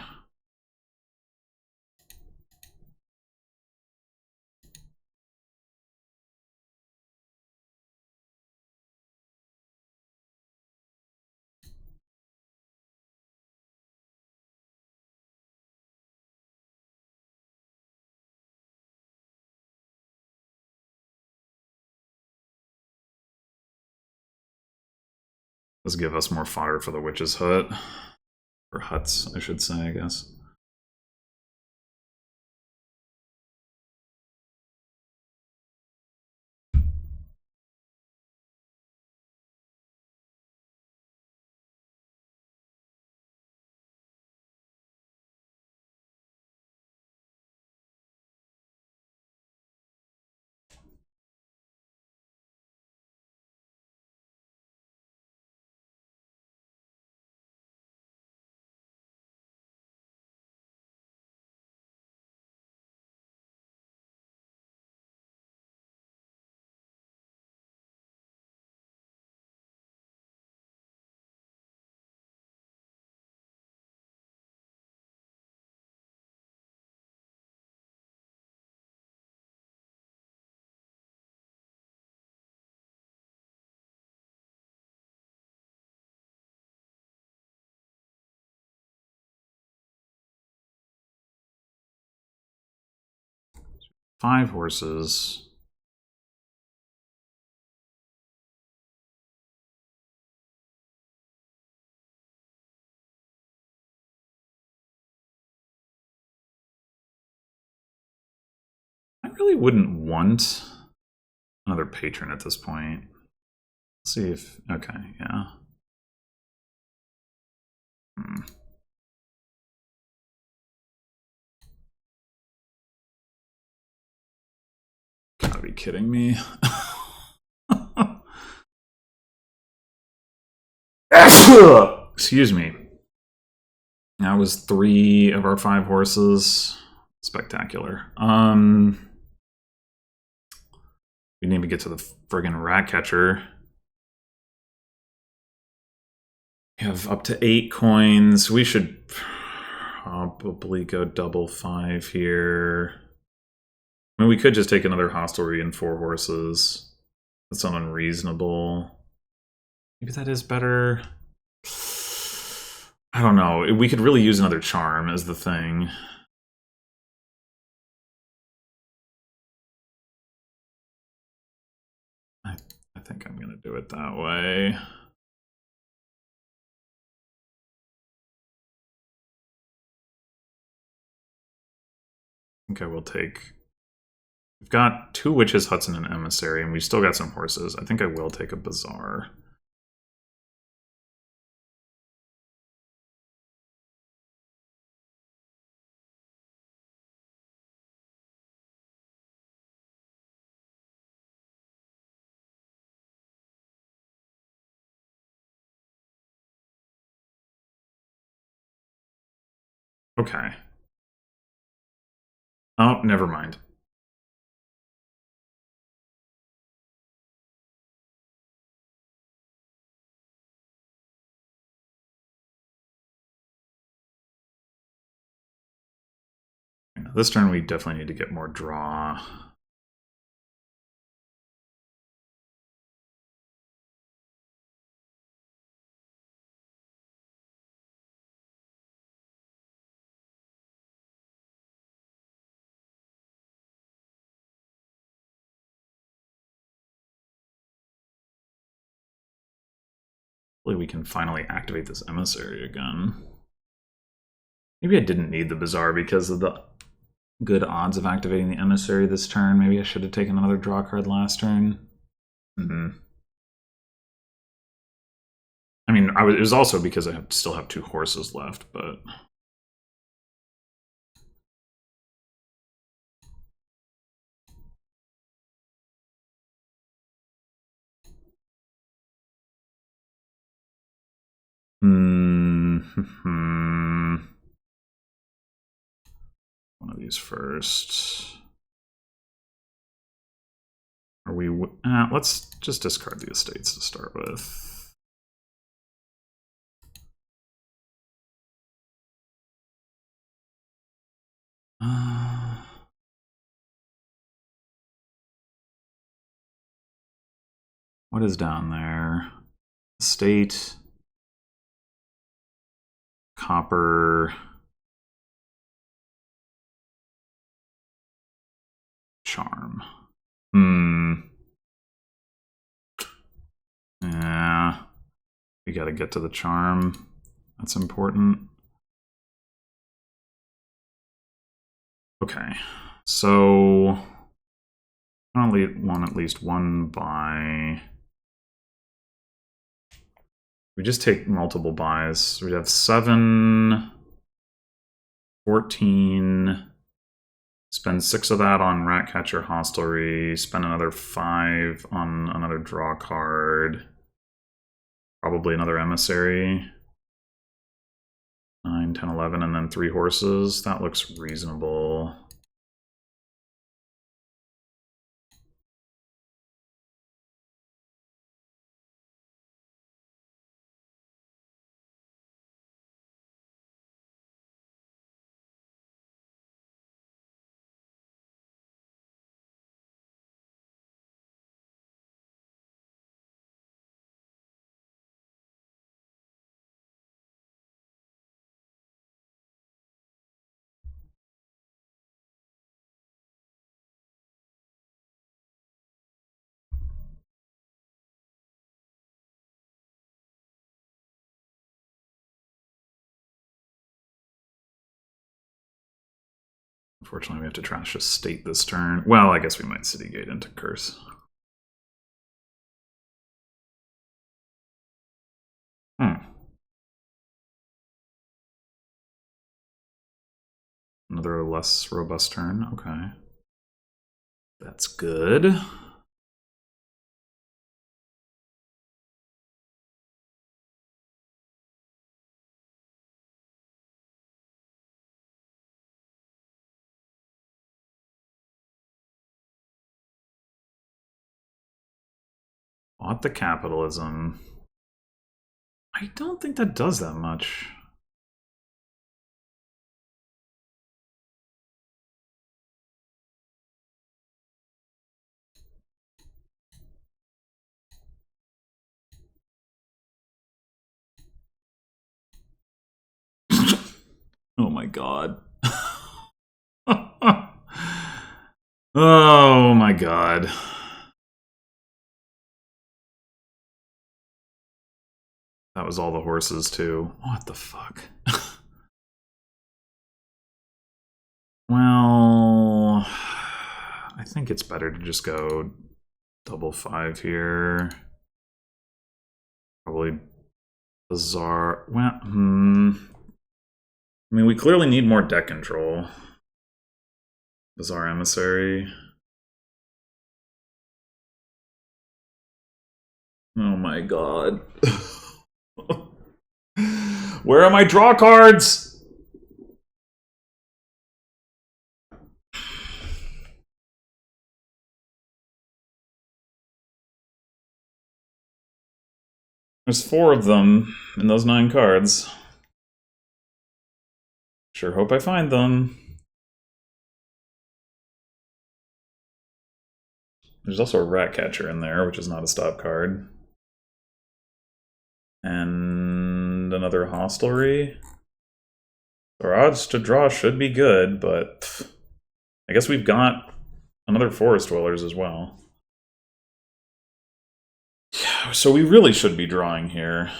Let's give us more fodder for the Witch's Hut. Or huts, I should say, I guess. 5 horses. I really wouldn't want another patron at this point. Let's see if, okay, yeah. Gotta be kidding me. Excuse me. That was 3 of our 5 horses. Spectacular. We didn't even get to the friggin' rat catcher. We have up to 8 coins. We should probably go double 5 here. I mean, we could just take another hostelry and 4 horses. That's not unreasonable. Maybe that is better. I don't know. We could really use another charm as the thing. I think I'm gonna do it that way. I think I will take... We've got 2 witches, huts, and an emissary, and we've still got some horses. I think I will take a bazaar. Okay. Oh, never mind. This turn we definitely need to get more draw. Hopefully we can finally activate this emissary again. Maybe I didn't need the bazaar because of the good odds of activating the emissary this turn. Maybe I should have taken another draw card last turn. I mean, it was also because I still have 2 horses left, but... One of these first. Are we... let's just discard the estates to start with. What is down there? Estate. Copper. Charm. Yeah. We gotta get to the charm. That's important. Okay. So I want at least 1 buy. We just take multiple buys. We have 7, 14. Spend 6 of that on Ratcatcher Hostelry. Spend another 5 on another draw card. Probably another emissary. 9, 10, 11, and then 3 horses. That looks reasonable. Unfortunately, we have to trash a state this turn. Well, I guess we might City Gate into Curse. Another less robust turn. Okay. That's good. Bought the capitalism. I don't think that does that much. Oh my god. Oh my god. That was all the horses too. What the fuck? Well, I think it's better to just go double 5 here. Probably bizarre. Well, I mean, we clearly need more deck control. Bizarre Emissary. Oh my god. Where are my draw cards? There's 4 of them in those 9 cards. Sure hope I find them. There's also a Rat Catcher in there, which is not a stop card. And another Hostelry. Our odds to draw should be good, but I guess we've got another Forest Dwellers as well. Yeah, so we really should be drawing here.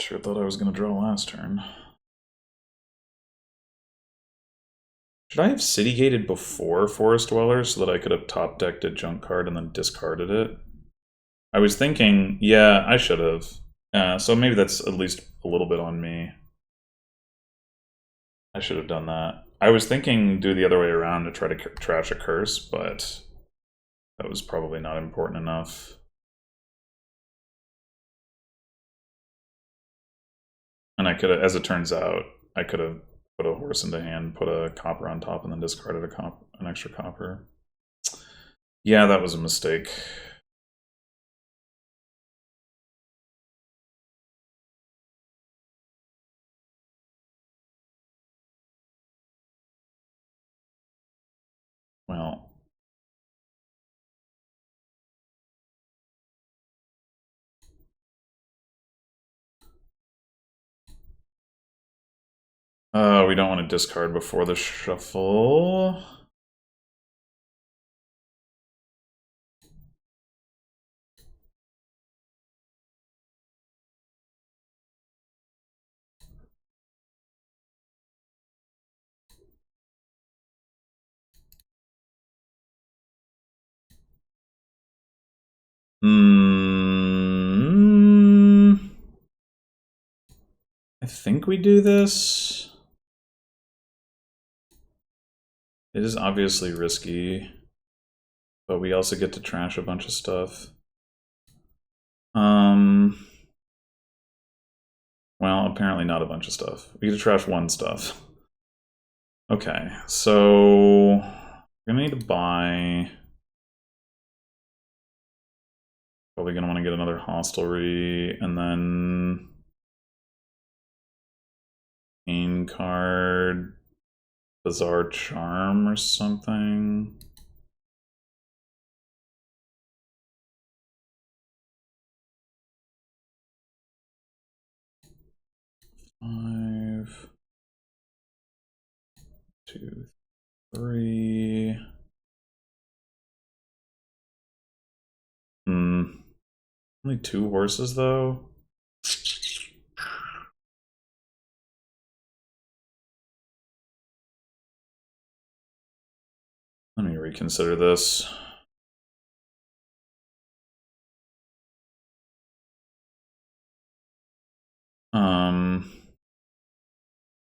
Sure thought I was going to draw last turn. Should I have City Gated before Forest Dwellers so that I could have top decked a junk card and then discarded it? I was thinking, yeah, I should have. So maybe that's at least a little bit on me. I should have done that. I was thinking do the other way around to try to trash a curse, but that was probably not important enough. And I could have, as it turns out, I could have put a horse into hand, put a copper on top, and then discarded an extra copper. Yeah, that was a mistake. Well, we don't want to discard before the shuffle. I think we do this. It is obviously risky, but we also get to trash a bunch of stuff. Well, apparently not a bunch of stuff. We get to trash 1 stuff. Okay, so we're gonna need to buy. Probably gonna want to get another hostelry, and then main card, Bizarre Charm or something. Five, 2, 3. Only 2 horses though. Let me reconsider this.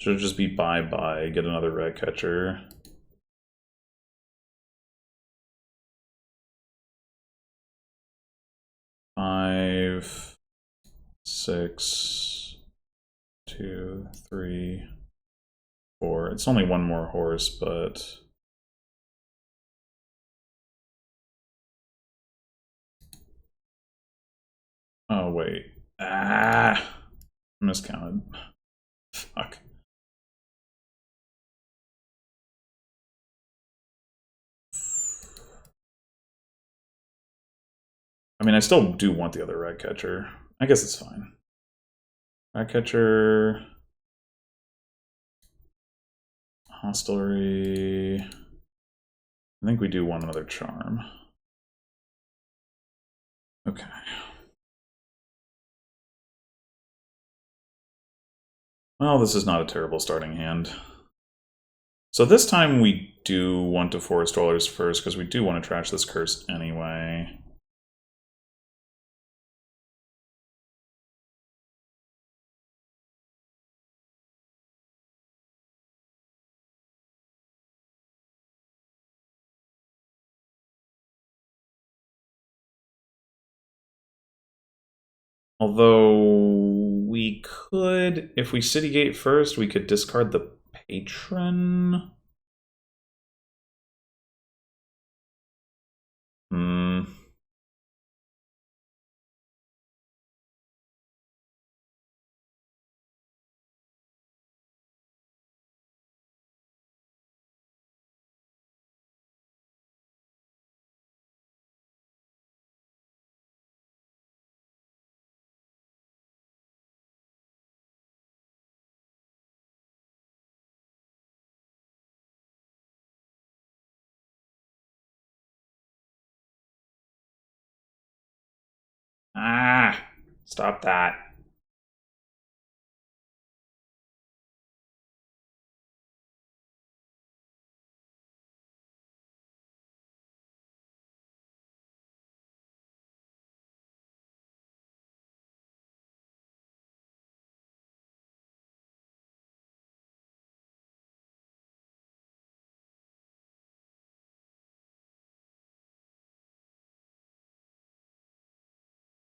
Should just be bye-bye, get another rat catcher. Five, 6, 2, 3, 4. It's only one more horse, but oh wait. Miscounted. Fuck. I mean, I still do want the other rat catcher. I guess it's fine. Rat catcher. Hostelry. I think we do want another charm. Okay. Well, this is not a terrible starting hand. So this time we do want to forest dwellers first, because we do want to trash this curse anyway. Although we could, if we city gate first, we could discard the patron. Stop that.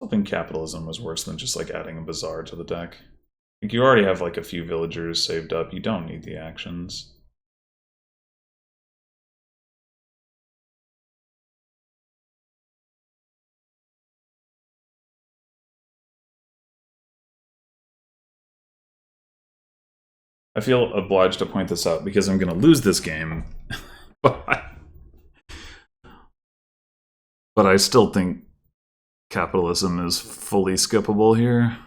I think capitalism was worse than just like adding a bazaar to the deck. Like you already have like a few villagers saved up. You don't need the actions. I feel obliged to point this out because I'm going to lose this game. But I still think capitalism is fully skippable here.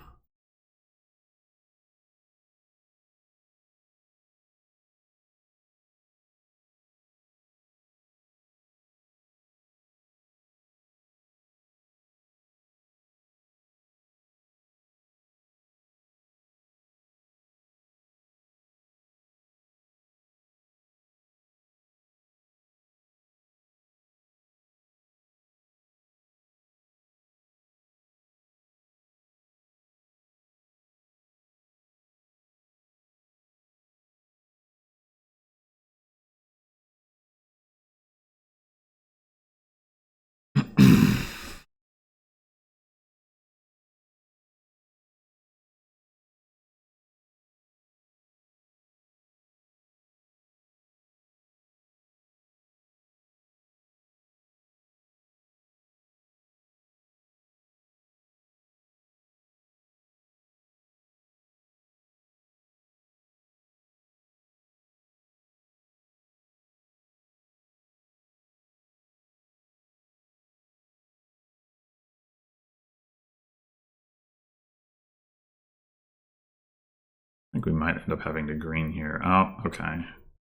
I think we might end up having to green here. Oh, okay.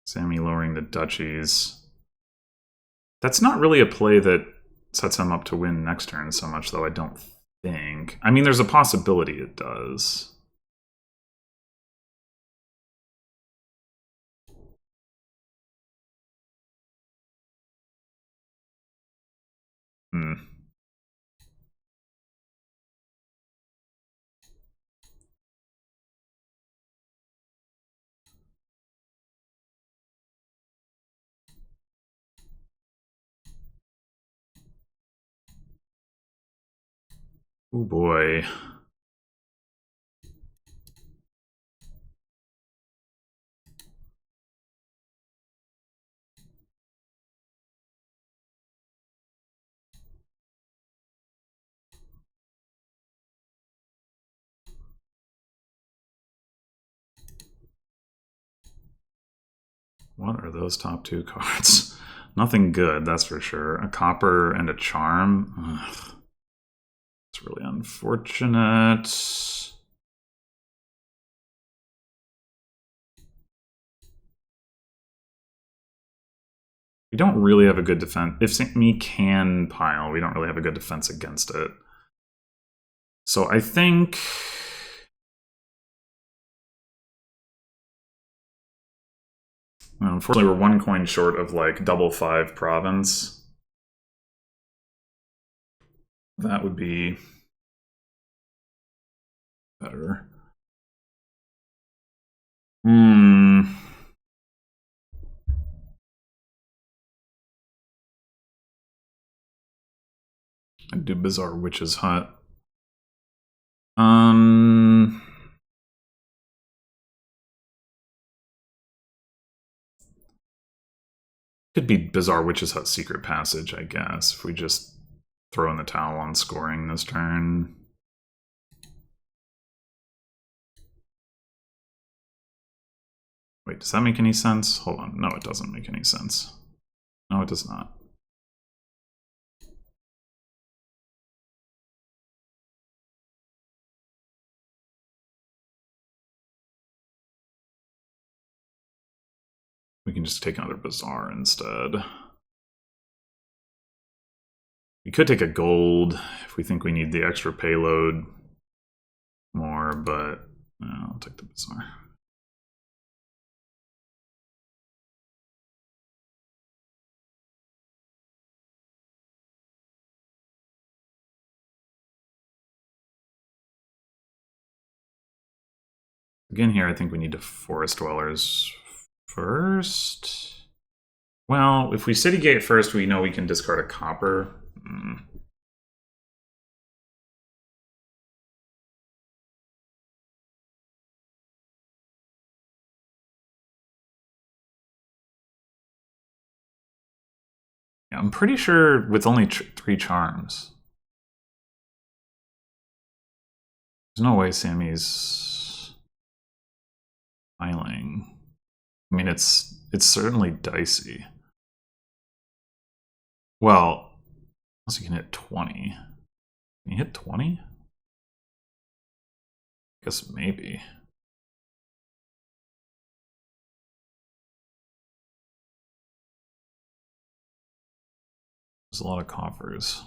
SamE lowering the duchies. That's not really a play that sets him up to win next turn so much, though, I don't think. I mean, there's a possibility it does. Oh boy. What are those top two cards? Nothing good, that's for sure. A copper and a charm. Ugh. It's really unfortunate. We don't really have a good defense. If SamE can pile, we don't really have a good defense against it. So I think... Unfortunately, we're one coin short of like double 5 province. That would be better. I'd do Bizarre Witch's Hut. Could be Bizarre Witch's Hut Secret Passage, I guess, if we just throw in the towel on scoring this turn. Wait, does that make any sense? Hold on. No, it doesn't make any sense. No, it does not. We can just take another Bizarre instead. We could take a gold if we think we need the extra payload more, but no, I'll take the Bizarre. Again here, I think we need to Forest Dwellers first. Well, if we City Gate first, we know we can discard a copper. Yeah, I'm pretty sure with only 3 charms. There's no way SamE's piling. I mean, it's certainly dicey. Well, unless you can hit 20. Can you hit 20? I guess maybe. There's a lot of coffers.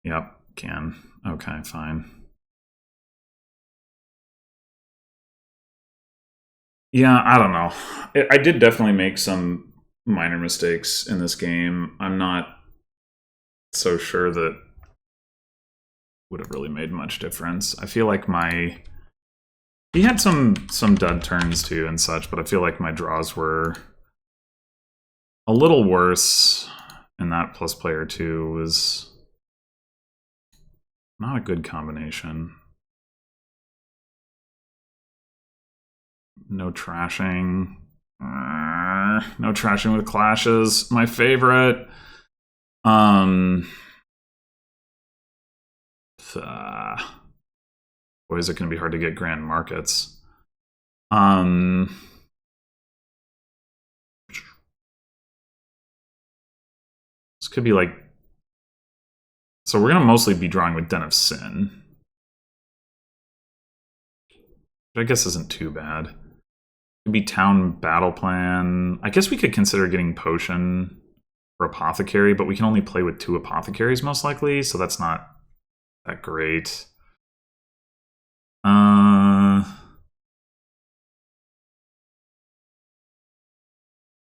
Yep, can. Okay, fine. Yeah, I don't know. I did definitely make some minor mistakes in this game. I'm not so sure that would have really made much difference. I feel like he had some dud turns too and such, but I feel like my draws were a little worse, and that plus player 2 was not a good combination. No trashing. No trashing with clashes. My favorite. Boy, is it going to be hard to get grand markets. This could be like So we're going to mostly be drawing with Den of Sin. Which I guess isn't too bad. Could be Town Battle Plan. I guess we could consider getting Potion for Apothecary, but we can only play with 2 Apothecaries most likely, so that's not that great.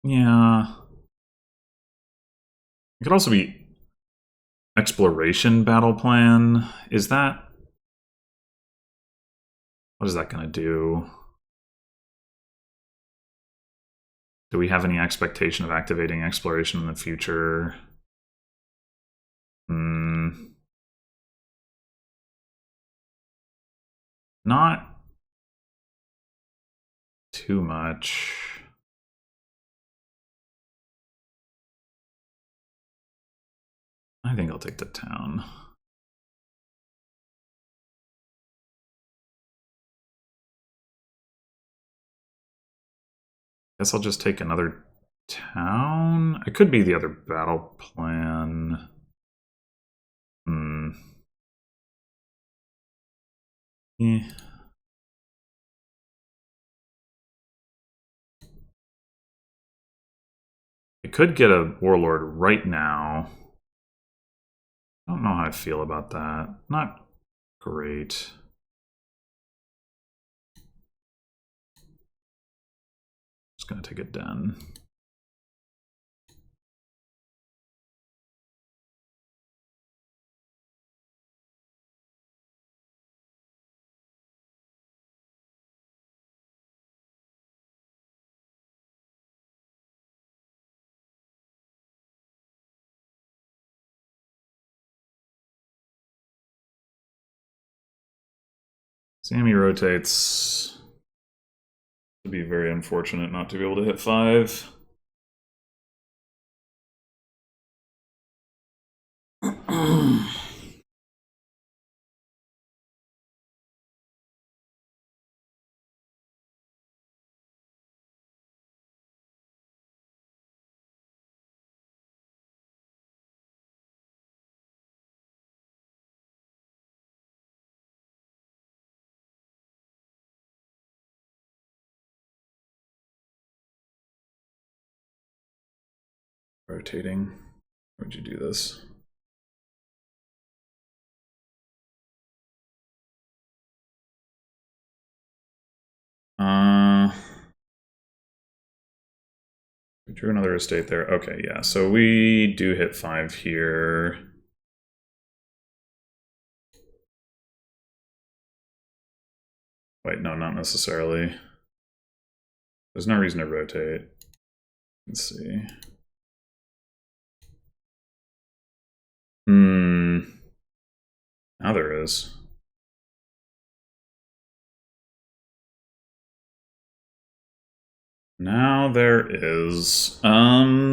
Yeah. It could also be Exploration Battle Plan. Is that... What is that going to do? Do we have any expectation of activating Exploration in the future? Not too much. I think I'll take the town. Guess I'll just take another town. It could be the other battle plan. Yeah. I could get a Warlord right now. I don't know how I feel about that. Not great. Just gonna take a Den. SamE rotates. It'd be very unfortunate not to be able to hit 5. Rotating. Where'd you do this? We drew another estate there. Okay, yeah. So we do hit 5 here. Wait, no, not necessarily. There's no reason to rotate. Let's see. Now there is. Now there is. Do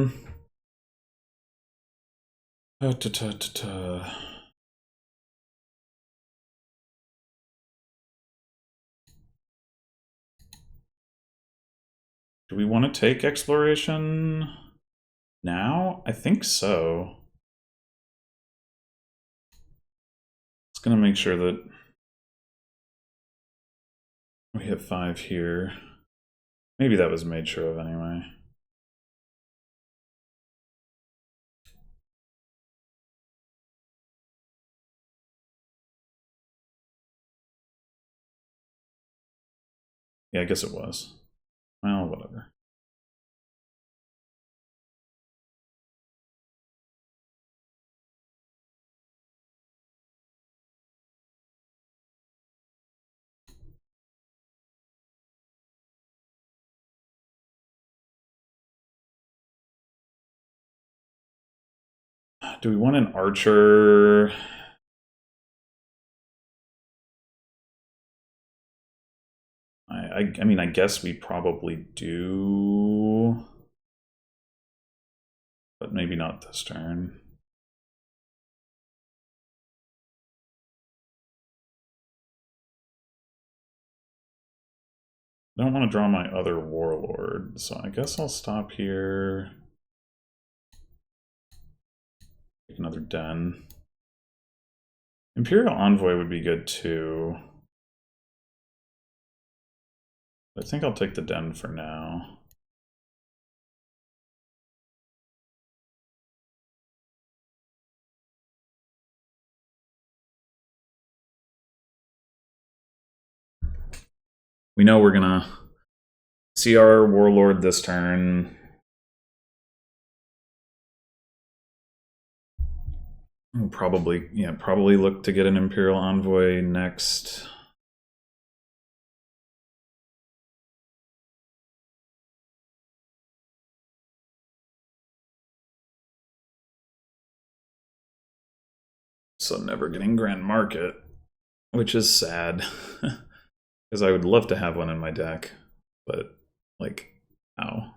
we want to take Exploration now? I think so. It's going to make sure that we hit 5 here. Maybe that was made sure of anyway. Yeah, I guess it was. Well, whatever. Do we want an archer? I mean, I guess we probably do. But maybe not this turn. I don't want to draw my other Warlord, so I guess I'll stop here. Take another Den. Imperial Envoy would be good too. I think I'll take the Den for now. We know we're gonna see our Warlord this turn. We'll probably look to get an Imperial Envoy next. So never getting Grand Market, which is sad. Because I would love to have one in my deck, but, like, ow.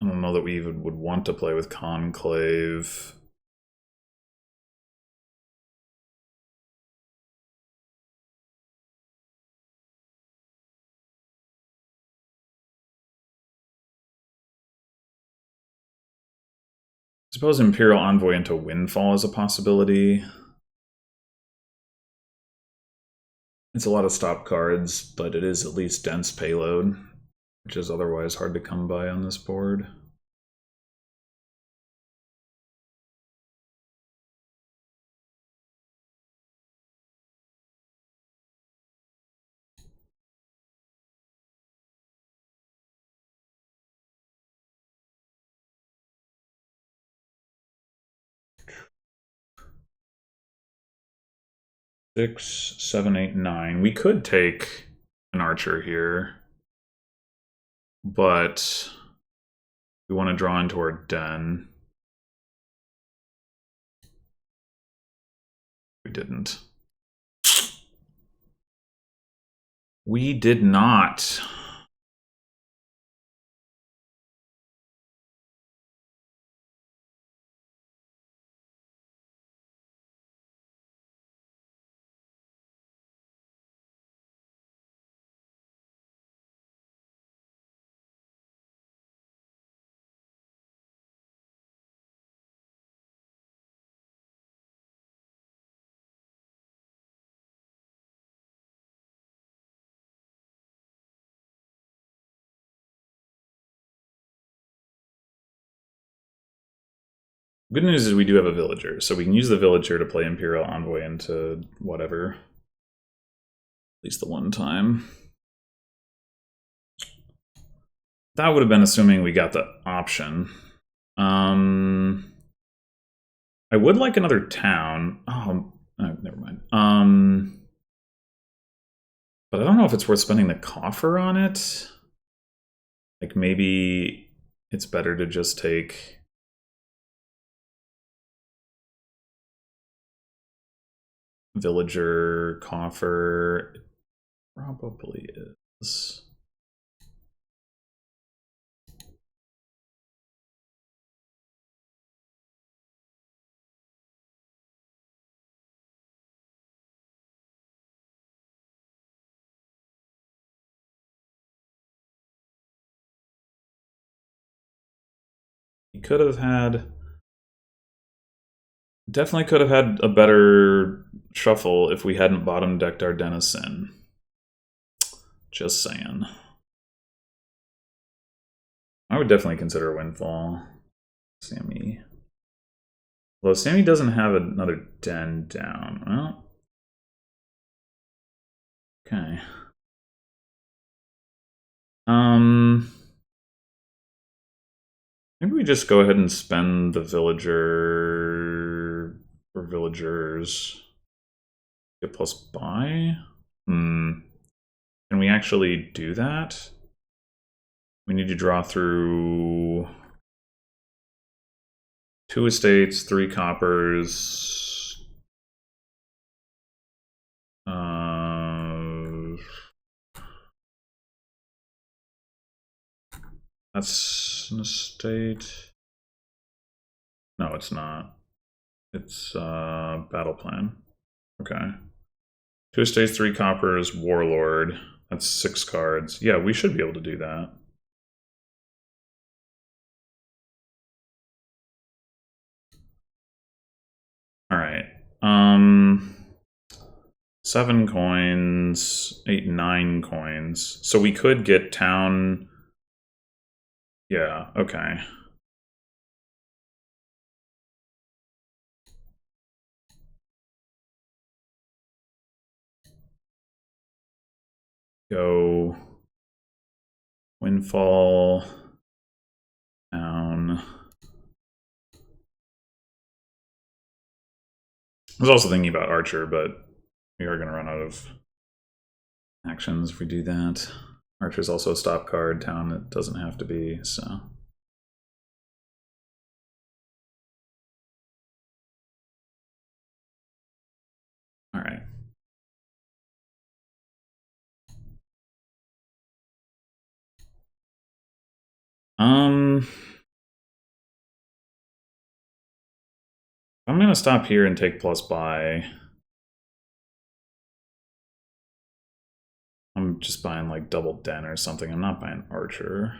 I don't know that we even would want to play with Conclave. I suppose Imperial Envoy into Windfall is a possibility. It's a lot of stop cards, but it is at least dense payload, which is otherwise hard to come by on this board. Six, 7, 8, 9. We could take an archer here, but we want to draw into our den. We didn't. We did not. Good news is we do have a villager, so we can use the villager to play Imperial Envoy into whatever. At least the one time. That would have been assuming we got the option. I would like another town. Oh, never mind. But I don't know if it's worth spending the coffer on it. Like, maybe it's better to just take villager coffer. It probably is. He could have had... Definitely could have had a better shuffle if we hadn't bottom decked our Denizen. Just saying. I would definitely consider Windfall. SamE. Although SamE doesn't have another den down. Well. Okay. Maybe we just go ahead and spend the villager or villagers. Get plus buy? Can we actually do that? We need to draw through 2 estates, 3 coppers. That's an estate. No, it's not. It's battle plan. Okay. 2 estates, 3 coppers, warlord. That's 6 cards. Yeah, we should be able to do that. 7 coins, 8, 9 coins. So we could get town. Yeah, okay. Go windfall, town. I was also thinking about Archer, but we are going to run out of actions if we do that. Archer's also a stop card. Town, it doesn't have to be, so. All right. I'm going to stop here and take plus buy. I'm just buying like double den or something. I'm not buying Archer.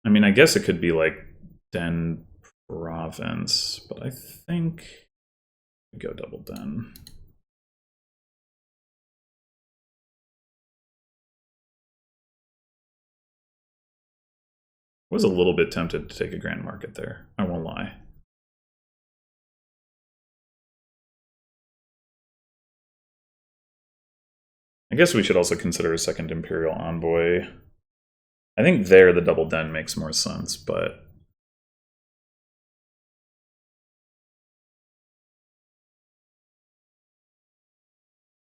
I mean, I guess it could be like den province, but I think we go double den. Was a little bit tempted to take a grand market there. I won't lie. I guess we should also consider a second Imperial Envoy. I think there the double den makes more sense, but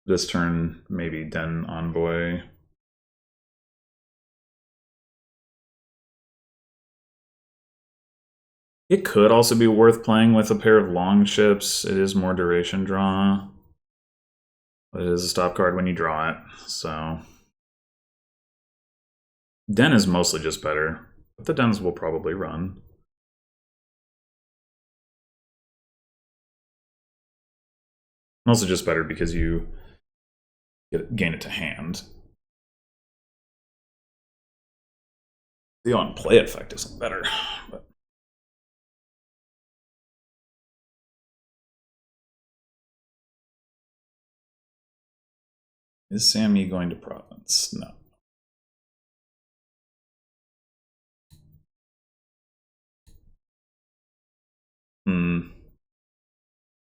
this turn, maybe den Envoy. It could also be worth playing with a pair of long ships. It is more duration draw. But it is a stop card when you draw it, so. Den is mostly just better, but the dens will probably run. Also just better because you gain it to hand. The on-play effect isn't better, but. Is SamE going to province? No.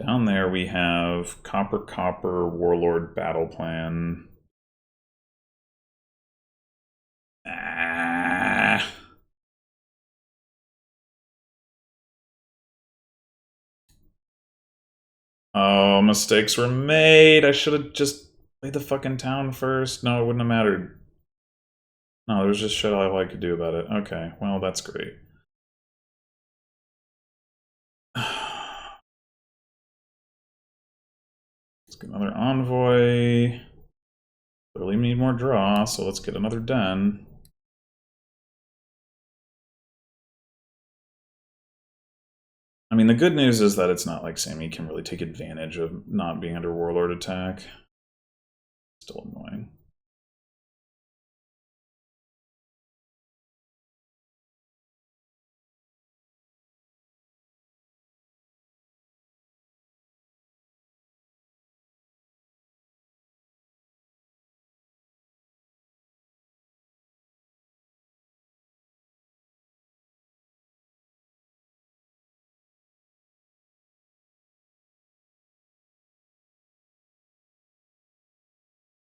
Down there we have Copper Warlord Battle Plan. Oh, mistakes were made. I should have just played the fucking town first. No, it wouldn't have mattered. No, there was just shit all I could do about it. Okay, well, that's great. Let's get another envoy. Clearly need more draw, so let's get another den. I mean, the good news is that it's not like SamE can really take advantage of not being under Warlord attack. Still annoying.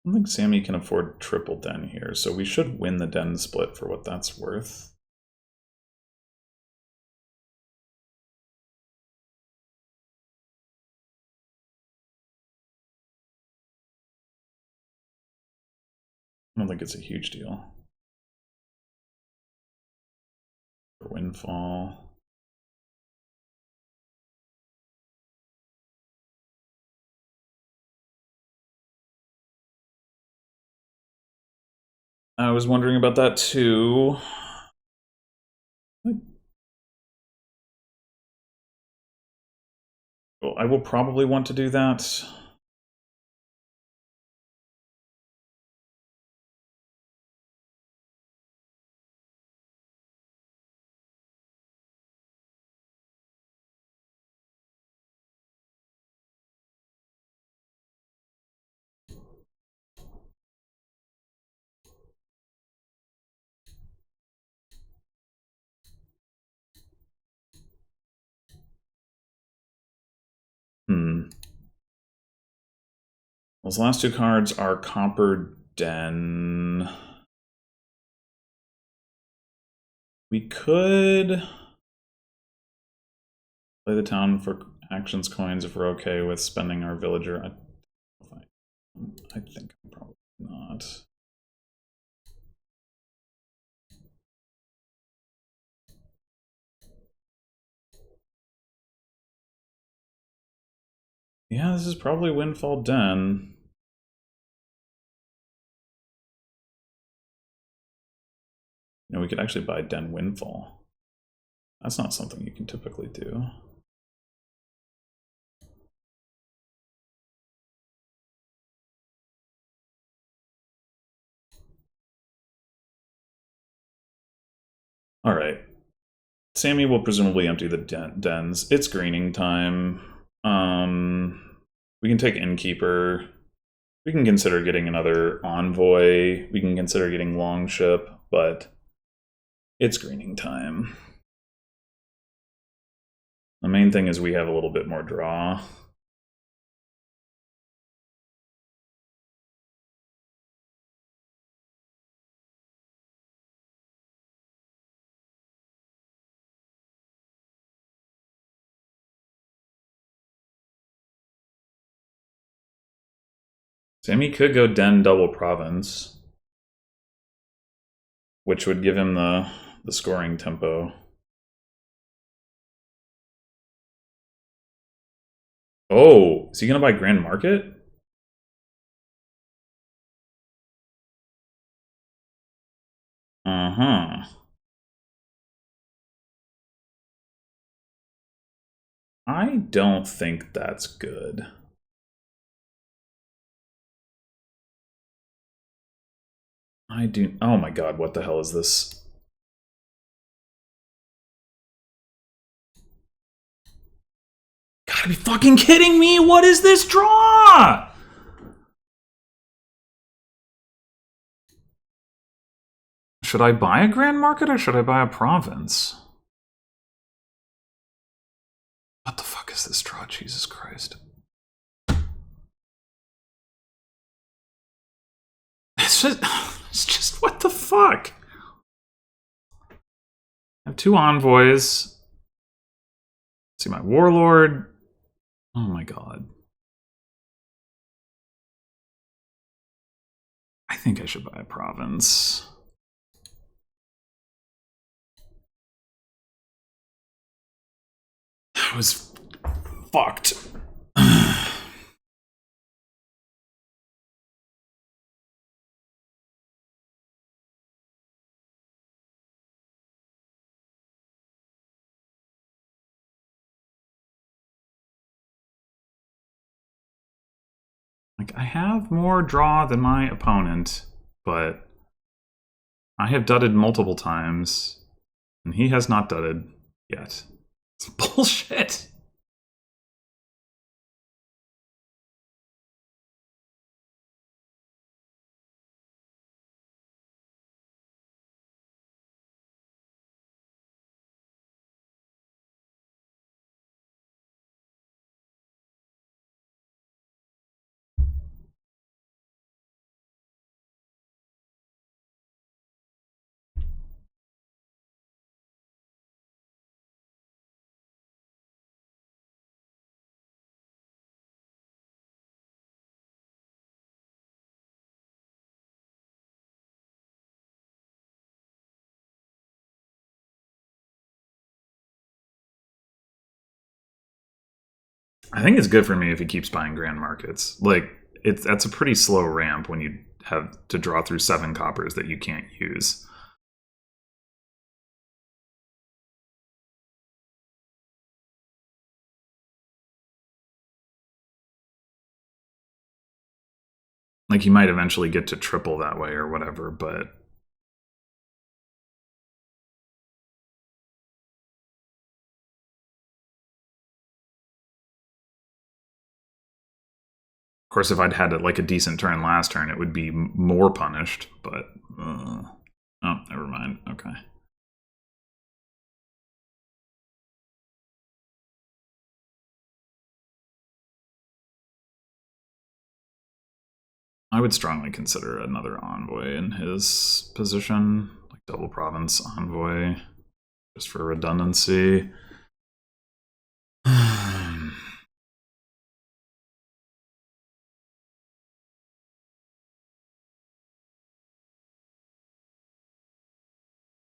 I don't think SamE can afford triple den here, so we should win the den split for what that's worth. I don't think it's a huge deal. For windfall. I was wondering about that too. Well, I will probably want to do that. Those last two cards are Copper Den. We could play the town for actions coins if we're okay with spending our villager. I think I'm probably not. Yeah, this is probably Windfall Den. You know, we could actually buy Den Windfall. That's not something you can typically do. All right. SamE will presumably empty the dens. It's greening time. We can take Innkeeper. We can consider getting another Envoy. We can consider getting Longship, but it's greening time. The main thing is we have a little bit more draw. SamE could go Den double Province, which would give him the scoring tempo. Oh, is he gonna buy Grand Market? Uh-huh. I don't think that's good. I do. Oh my god, what the hell is this? Gotta be fucking kidding me! What is this draw? Should I buy a Grand Market or should I buy a Province? What the fuck is this draw? Jesus Christ. It's just what the fuck? I have two envoys. Let's see my warlord. Oh my god. I think I should buy a province. That was fucked. Like, I have more draw than my opponent, but I have dudded multiple times, and he has not dudded yet. It's bullshit. I think it's good for me if he keeps buying grand markets. Like, that's a pretty slow ramp when you have to draw through 7 coppers that you can't use. Like, you might eventually get to triple that way or whatever, but of course, if I'd had like a decent turn last turn, it would be more punished, but oh, never mind. Okay. I would strongly consider another envoy in his position, like double province envoy, just for redundancy.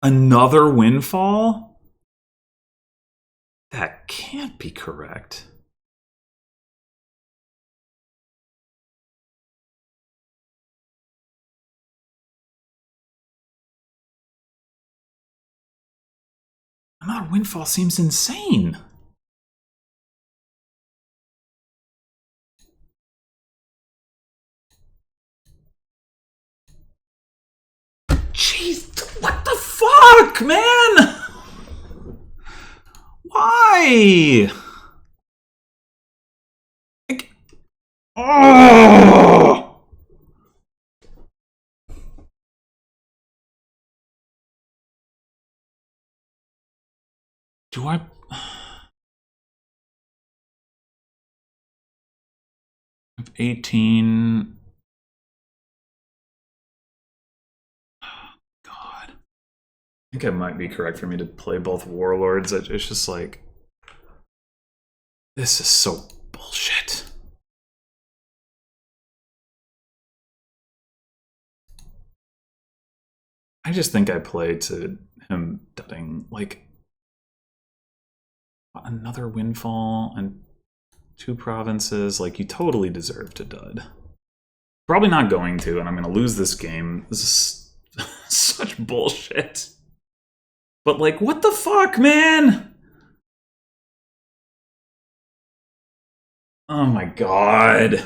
Another windfall? That can't be correct. Another windfall seems insane. Jeez, what the fuck, man? Why? Like, oh! Do I... I have 18... God. I think it might be correct for me to play both warlords. It's just like... This is so bullshit. I just think I play to him dudding, like, another windfall and 2 provinces. Like, you totally deserve to dud. Probably not going to, and I'm going to lose this game. This is such bullshit. But, like, what the fuck, man? Oh my god.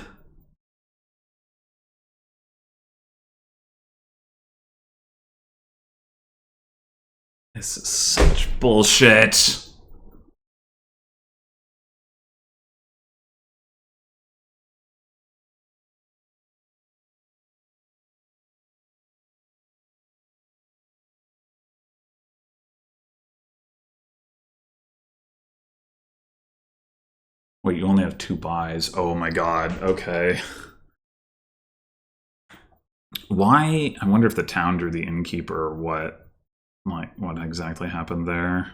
This is such bullshit. Wait, you only have 2 buys. Oh my god, okay. Why? I wonder if the town drew the innkeeper or what. Like, what exactly happened there?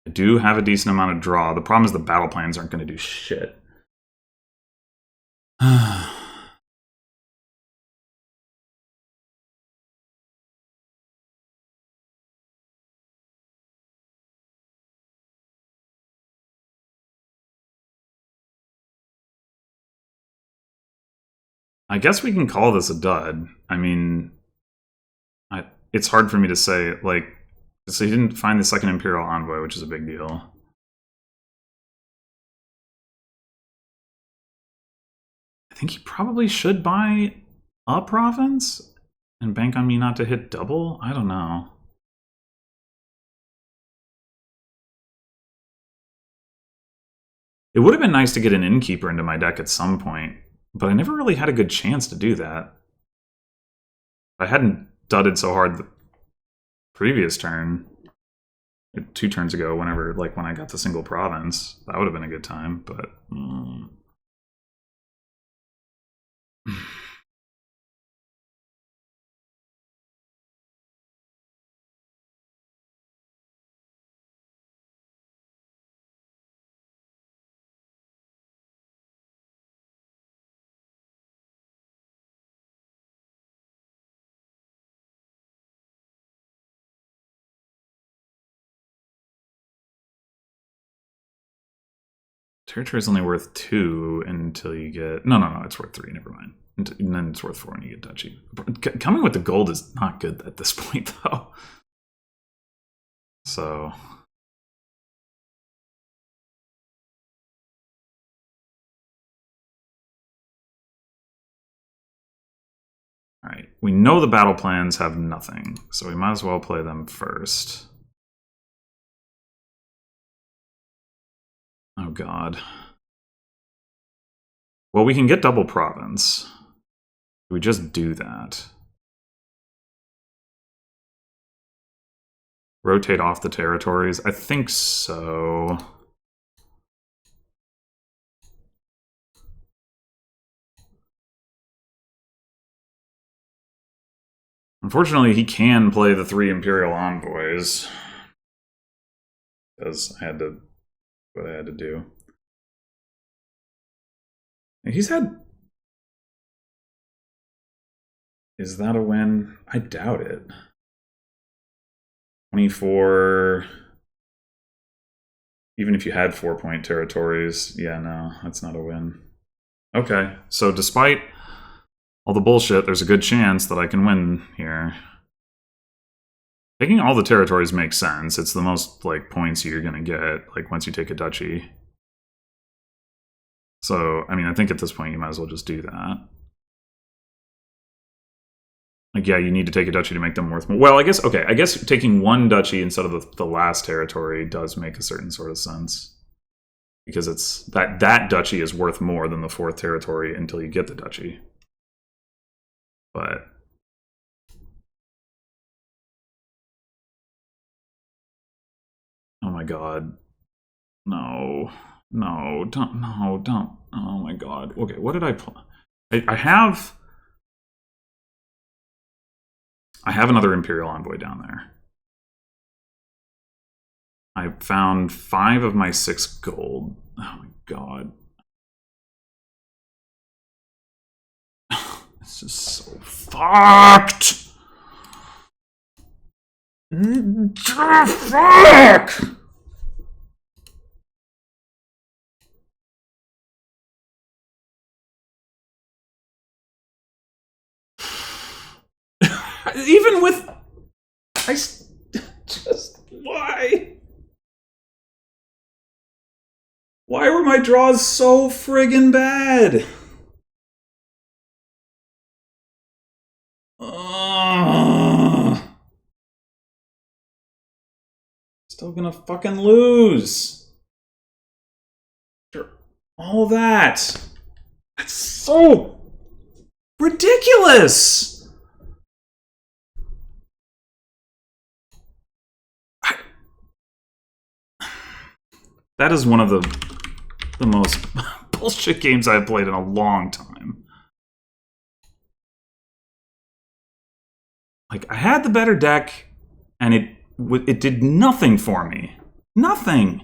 I do have a decent amount of draw. The problem is the battle plans aren't going to do shit. I guess we can call this a dud. I mean, it's hard for me to say, like, so he didn't find the second Imperial Envoy, which is a big deal. I think he probably should buy a province and bank on me not to hit double? I don't know. It would have been nice to get an Innkeeper into my deck at some point, but I never really had a good chance to do that. If I hadn't dudded so hard the previous turn, 2 turns ago, whenever, like, when I got the single province, that would have been a good time, but... Territory is only worth 2 until you get... No, it's worth 3, never mind. And then it's worth 4 when you get duchy. Coming with the gold is not good at this point, though. So... Alright, we know the battle plans have nothing, so we might as well play them first. Oh god. Well, we can get double province. We just do that. Rotate off the territories? I think so. Unfortunately, he can play the 3 Imperial Envoys. Because I had to... what I had to do. He's had... Is that a win? I doubt it. 24... Even if you had 4-point territories, yeah, no, that's not a win. Okay, so despite all the bullshit, there's a good chance that I can win here. Taking all the territories makes sense. It's the most, like, points you're gonna get, like, once you take a duchy. So, I mean, I think at this point you might as well just do that. Like, yeah, you need to take a duchy to make them worth more. Well, I guess, okay, I guess taking 1 duchy instead of the last territory does make a certain sort of sense. Because it's that duchy is worth more than the 4th territory until you get the duchy. But... oh my god. No. No, don't, no, don't. Oh my god. Okay, what did I pull? I have another Imperial Envoy down there. I found 5 of my 6 gold. Oh my god. This is so fucked! Fuck! Even with... I just... why? Why were my draws so friggin' bad? Still gonna fucking lose. After all that. That's so ridiculous. That is one of the most bullshit games I've played in a long time. Like, I had the better deck, and it did nothing for me. Nothing.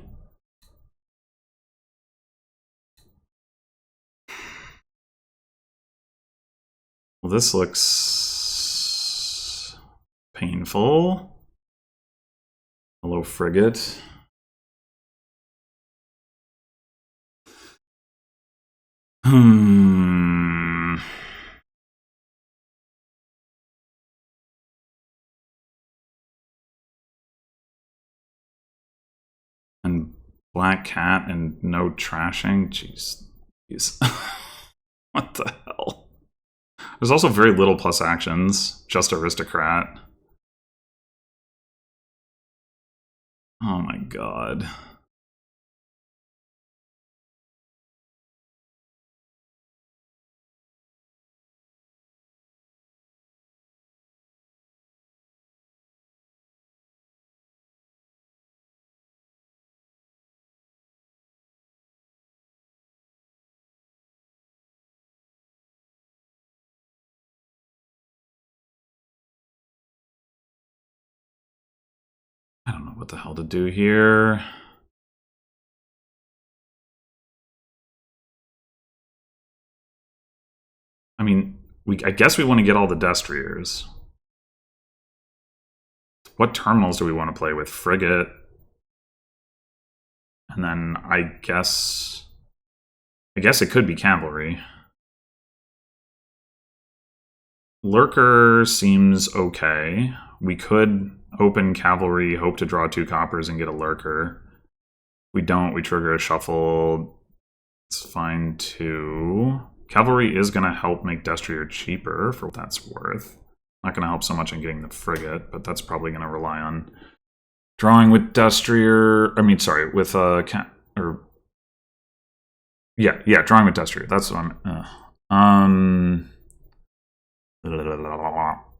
Well, this looks painful. Hello, Frigate. And Black Cat and no trashing? Jeez. What the hell? There's also very little plus actions. Just Aristocrat. Oh my god. I don't know what the hell to do here. I mean, I guess we want to get all the Destriers. What terminals do we want to play with? Frigate. And then I guess it could be cavalry. Lurker seems okay. We could open cavalry, hope to draw 2 coppers and get a lurker. We don't, we trigger a shuffle. It's fine too. Cavalry is going to help make Destrier cheaper for what that's worth. Not going to help so much in getting the frigate, but that's probably going to rely on drawing with Destrier. I mean, sorry, with yeah, drawing with Destrier. That's what I'm.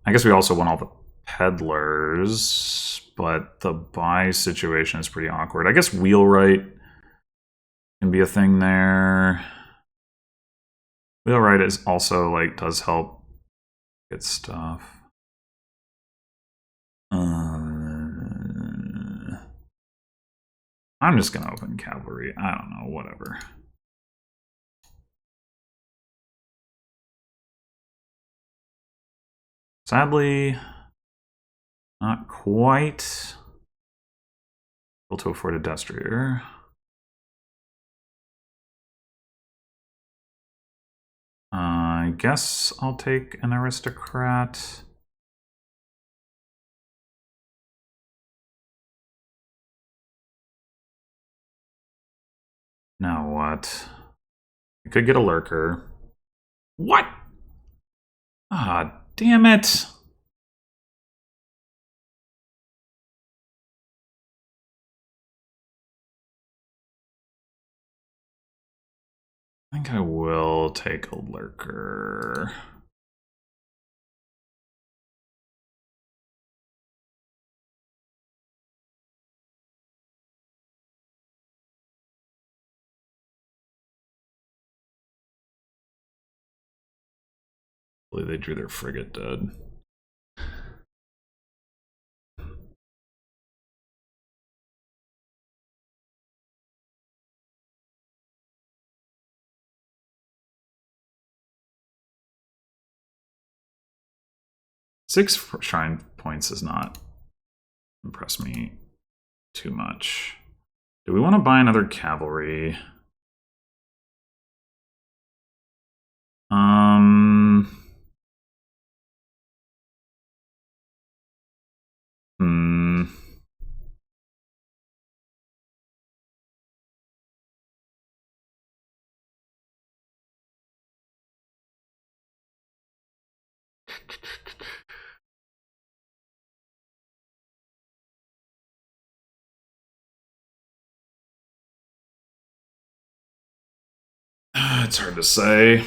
I guess we also want all the peddlers, but the buy situation is pretty awkward. I guess wheelwright can be a thing there. Wheelwright is also, like, does help get stuff. I'm just gonna open cavalry. I don't know, whatever. Sadly, not quite able to afford a destrier. I guess I'll take an aristocrat. Now what? I could get a lurker. What? Ah, damn it. I think I will take a lurker. They drew their frigate dead. Six shrine points does not impress me too much. Do we want to buy another cavalry? It's hard to say.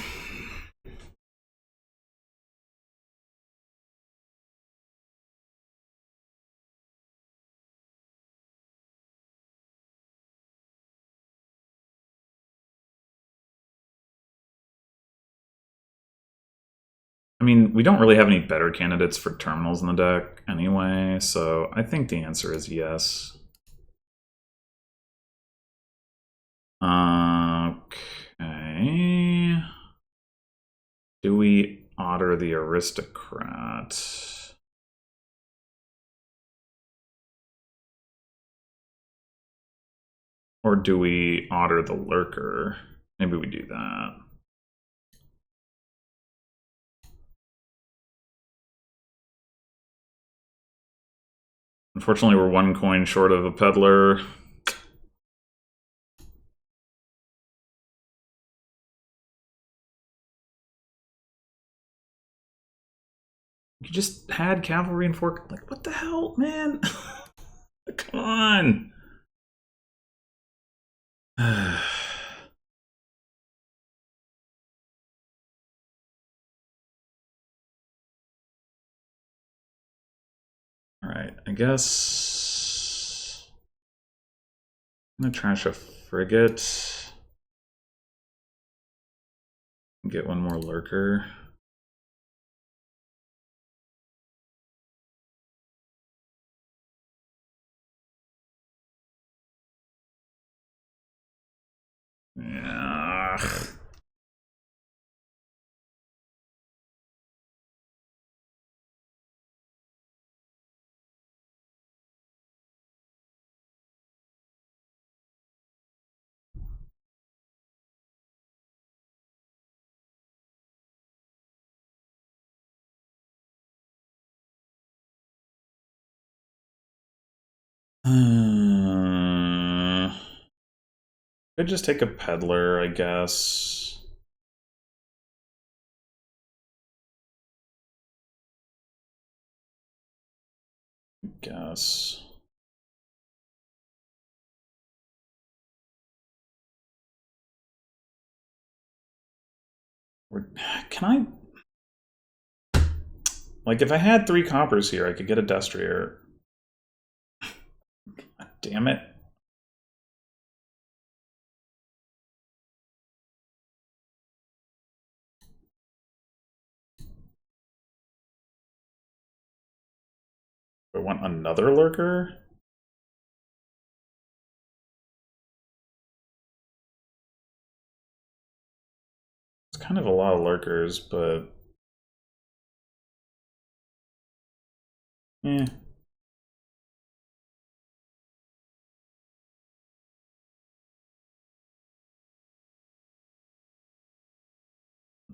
I mean, we don't really have any better candidates for terminals in the deck anyway, so I think the answer is yes. Okay. Do we otter the aristocrat? Or do we otter the lurker? Maybe we do that. Unfortunately, we're one coin short of a peddler. You just had cavalry and four. Like, what the hell, man? Come on. Alright, I guess I'm gonna trash a frigate. Get one more lurker. Yeah. Could just take a peddler, I guess. Can I? Like, if I had 3 coppers here, I could get a destrier. Damn it. I want another lurker? It's kind of a lot of lurkers, but... eh.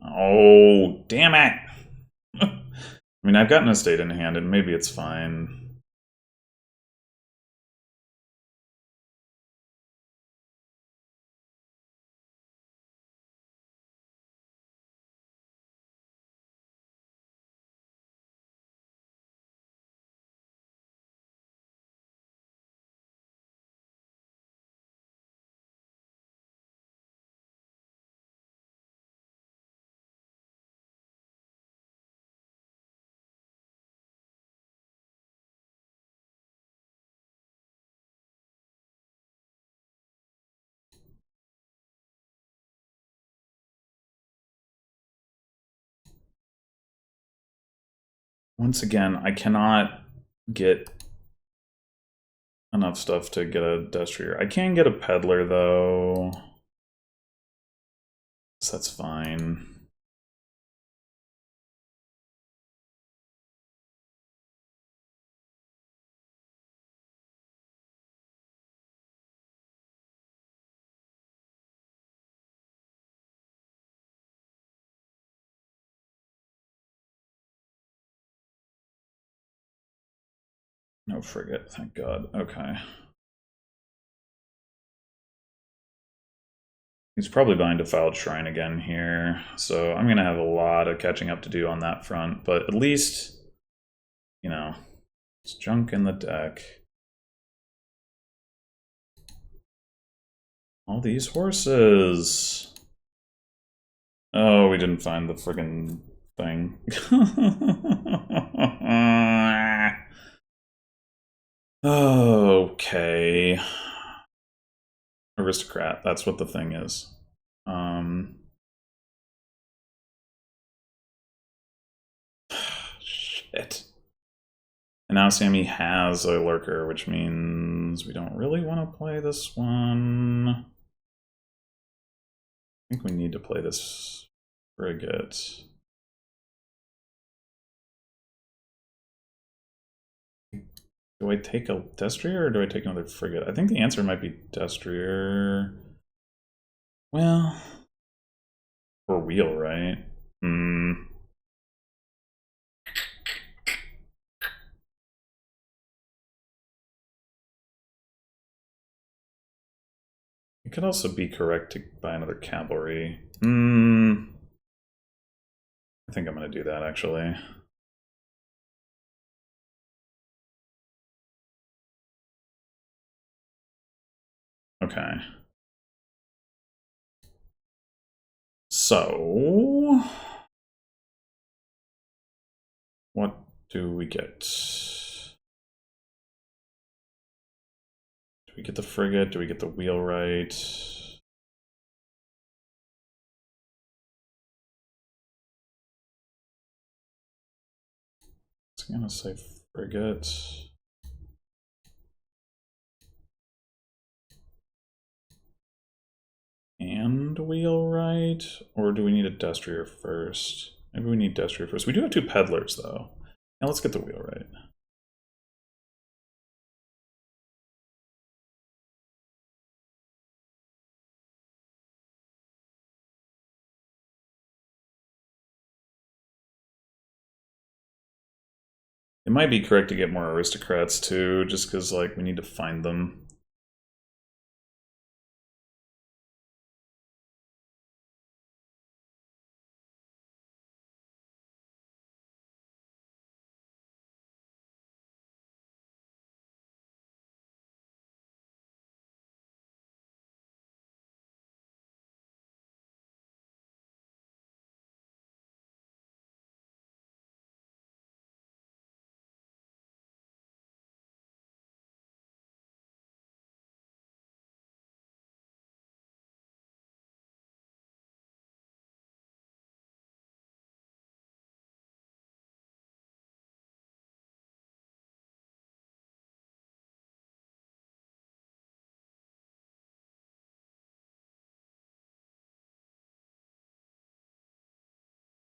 Oh, damn it! I mean, I've got an estate in hand, and maybe it's fine. Once again, I cannot get enough stuff to get a destrier. I can get a peddler, though. So that's fine. No frigate, thank God. Okay. He's probably buying Defiled Shrine again here, so I'm going to have a lot of catching up to do on that front, but at least, you know, it's junk in the deck. All these horses. Oh, we didn't find the friggin' thing. Okay. Aristocrat, that's what the thing is. Shit. And now SamE has a lurker, which means we don't really want to play this one. I think we need to play this frigate. Do I take a destrier or do I take another frigate? I think the answer might be destrier. Well, or wheel, right? It could also be correct to buy another cavalry. I think I'm going to do that, actually. Okay. So... what do we get? Do we get the frigate? Do we get the wheelwright? It's gonna say frigate. And wheelwright? Or do we need a destrier first? Maybe we need destrier first. We do have two peddlers, though. Now let's get the wheelwright. It might be correct to get more aristocrats, too, just because, like, we need to find them.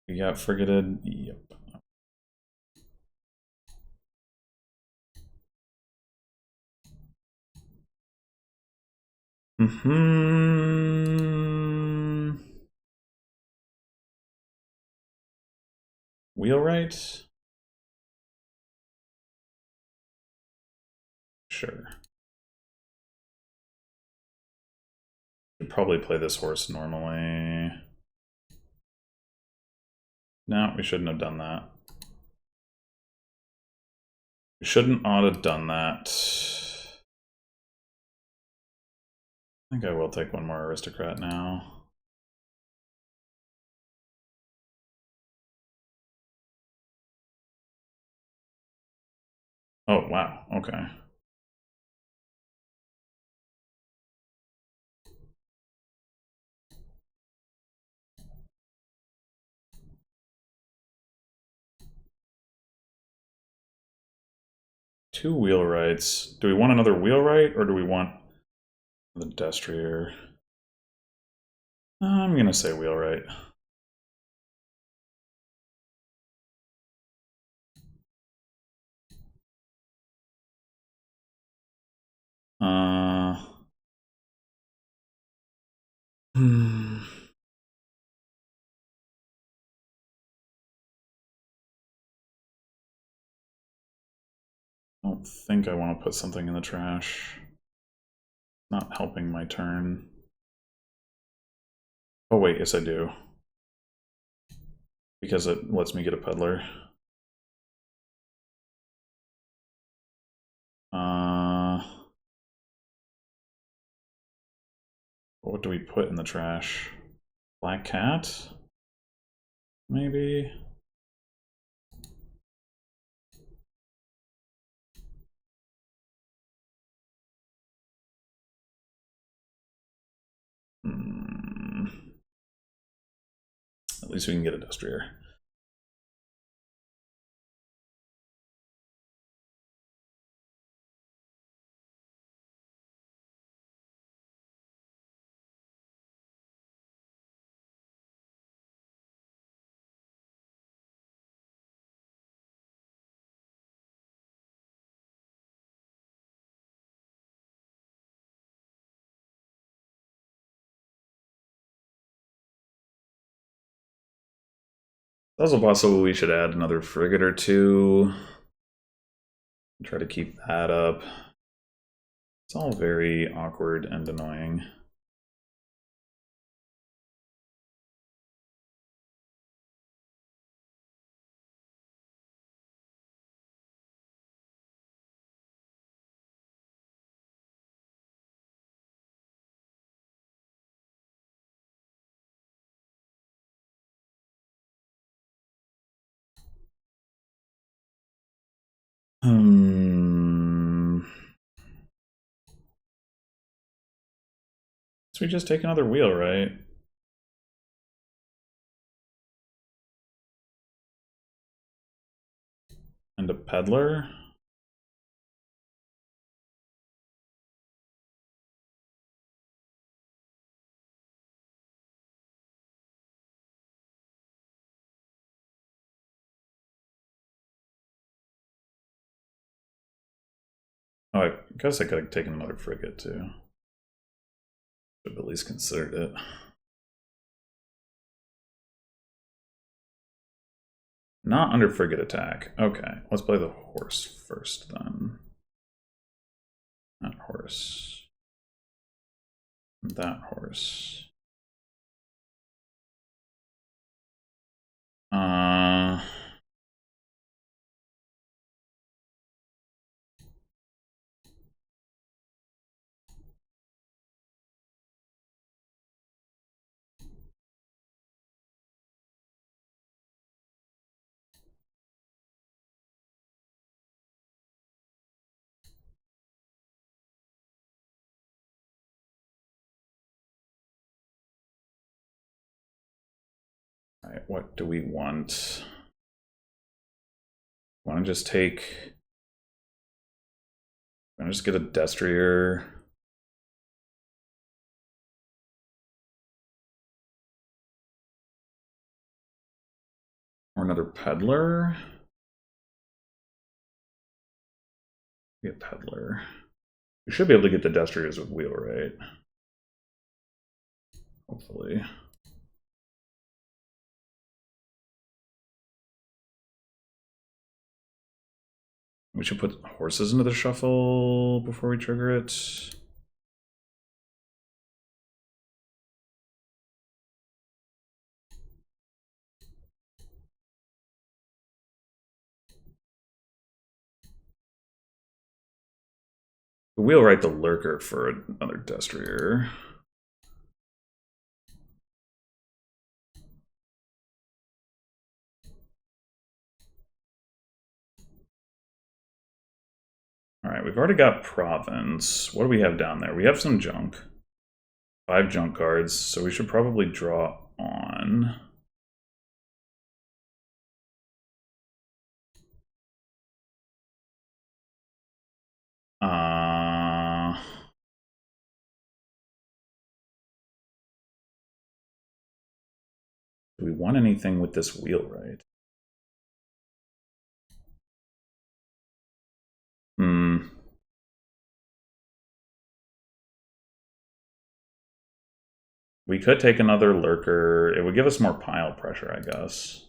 We got frigated. Yep. Wheelwright? Sure. Should probably play this horse normally. No, we shouldn't have done that. We shouldn't ought have done that. I think I will take one more aristocrat now. Oh, wow. Okay. Two wheelwrights. Do we want another wheelwright or do we want the destrier? I'm gonna say wheelwright. I don't think I want to put something in the trash. Not helping my turn. Oh wait, yes I do. Because it lets me get a peddler. What do we put in the trash? Black cat? Maybe? At least we can get a destrier. Also possible we should add another frigate or two. Try to keep that up. It's all very awkward and annoying. So we just take another wheel, right? And a peddler? Oh, I guess I could have taken another frigate too. Should have at least considered it. Not under frigate attack. Okay, let's play the horse first then. That horse. That horse. All right, what do we want? Want to just take? Want to just get a destrier? Or another peddler. Be a peddler. We should be able to get the destriers with wheelwright. Hopefully. We should put horses into the shuffle before we trigger it. Wheelwright the lurker for another destrier. Alright, we've already got province. What do we have down there? We have some junk. 5 junk cards, so we should probably draw on. Do we want anything with this wheelwright? We could take another lurker. It would give us more pile pressure, I guess.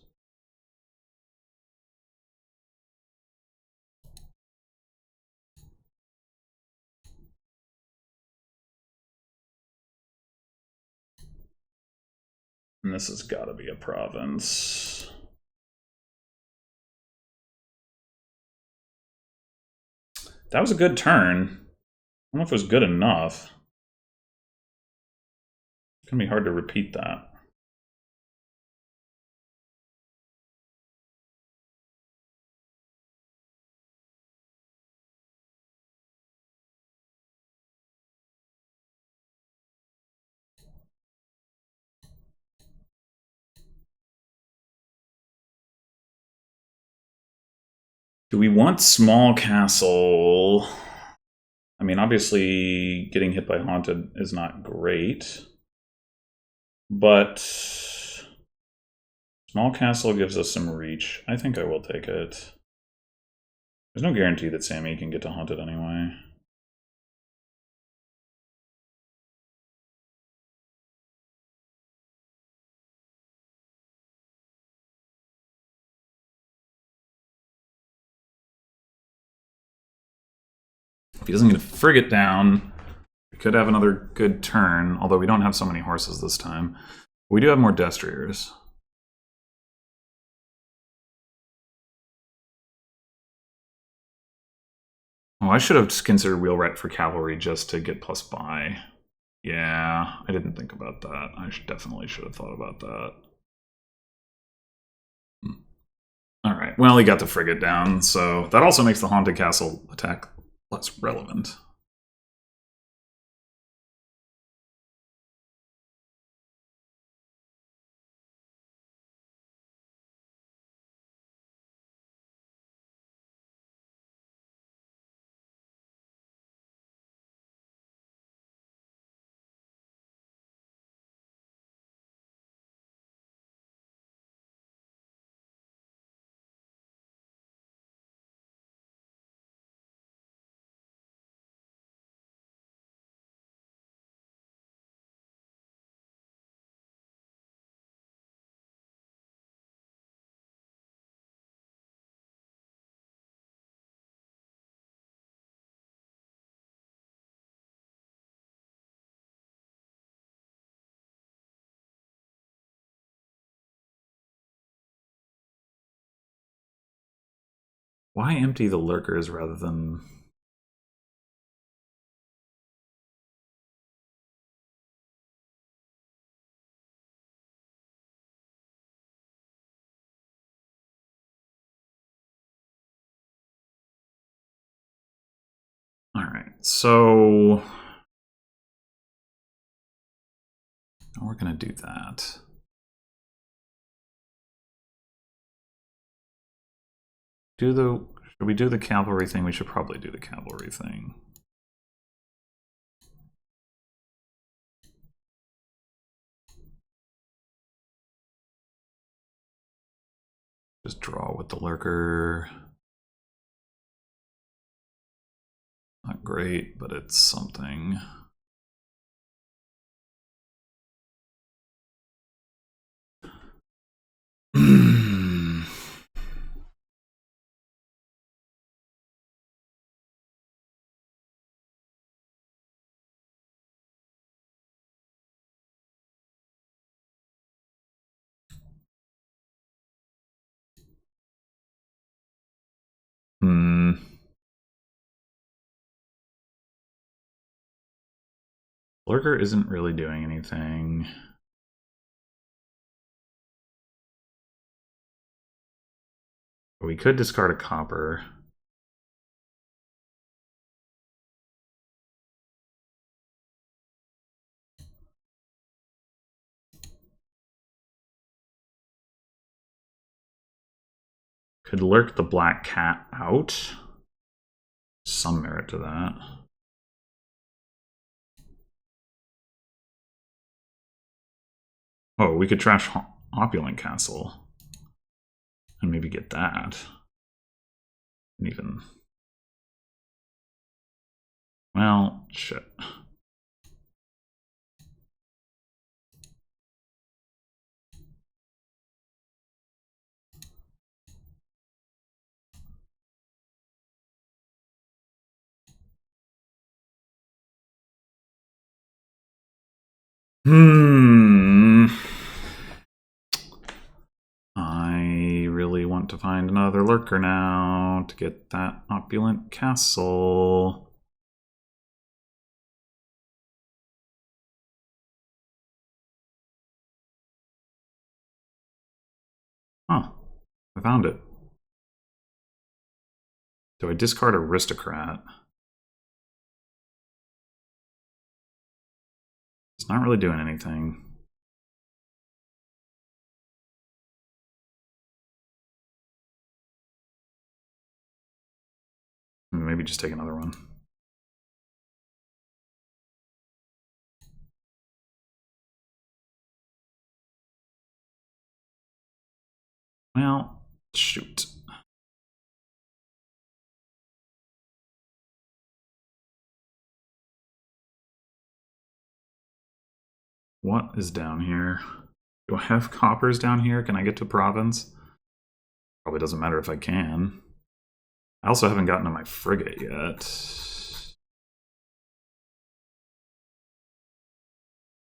And this has got to be a province. That was a good turn. I don't know if it was good enough. It's going to be hard to repeat that. Do we want small castle? I mean, obviously, getting hit by haunted is not great. But small castle gives us some reach. I think I will take it. There's no guarantee that SamE can get to haunted anyway. If he doesn't get a frigate down, we could have another good turn, although we don't have so many horses this time. We do have more destriers. Oh, I should have considered wheelwright for cavalry just to get plus buy. Yeah, I didn't think about that. I definitely should have thought about that. Alright, well, he got the frigate down, so that also makes the haunted castle attack less relevant. Why empty the lurkers rather than... Alright, so... we're going to do that. Should we do the cavalry thing? We should probably do the cavalry thing. Just draw with the lurker. Not great, but it's something. Lurker isn't really doing anything. We could discard a copper. Could lurk the black cat out. Some merit to that. Oh, we could trash Opulent Castle. And maybe get that. And even... Well, shit. I really want to find another lurker now to get that Opulent Castle. Huh. I found it. Do I discard Aristocrat? It's not really doing anything. Maybe just take another one. Well, shoot. What is down here? Do I have coppers down here? Can I get to province? Probably doesn't matter if I can. I also haven't gotten to my frigate yet.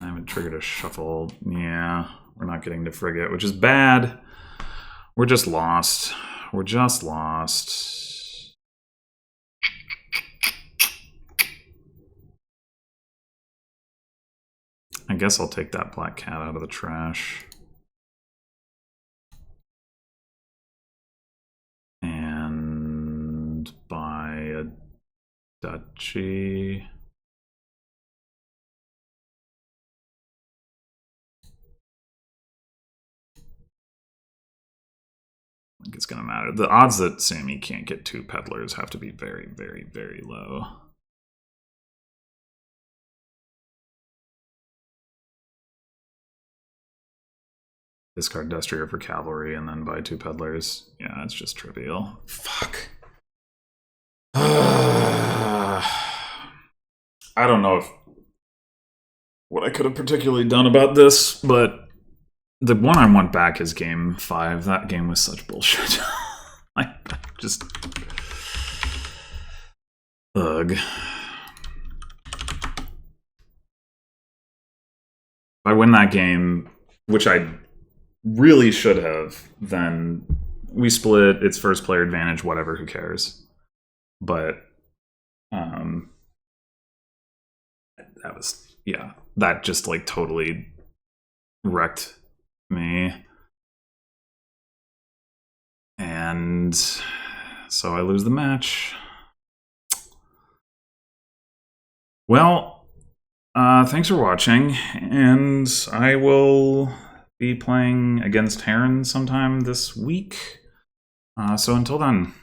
I haven't triggered a shuffle. Yeah, we're not getting to frigate, which is bad. We're just lost. We're just lost. I guess I'll take that black cat out of the trash. And buy a duchy. I think it's gonna matter. The odds that SamE can't get 2 peddlers have to be very, very, very low. Discard Destrier for cavalry and then buy 2 peddlers. Yeah, it's just trivial. Fuck. I don't know what I could have particularly done about this, but the one I want back is game 5. That game was such bullshit. Just... Ugh. If I win that game, which I really should have, then we split, it's first player advantage, whatever, who cares. But that was, yeah, that just like totally wrecked me. And so I lose the match. Well, thanks for watching, and I will be playing against Heron sometime this week. So until then.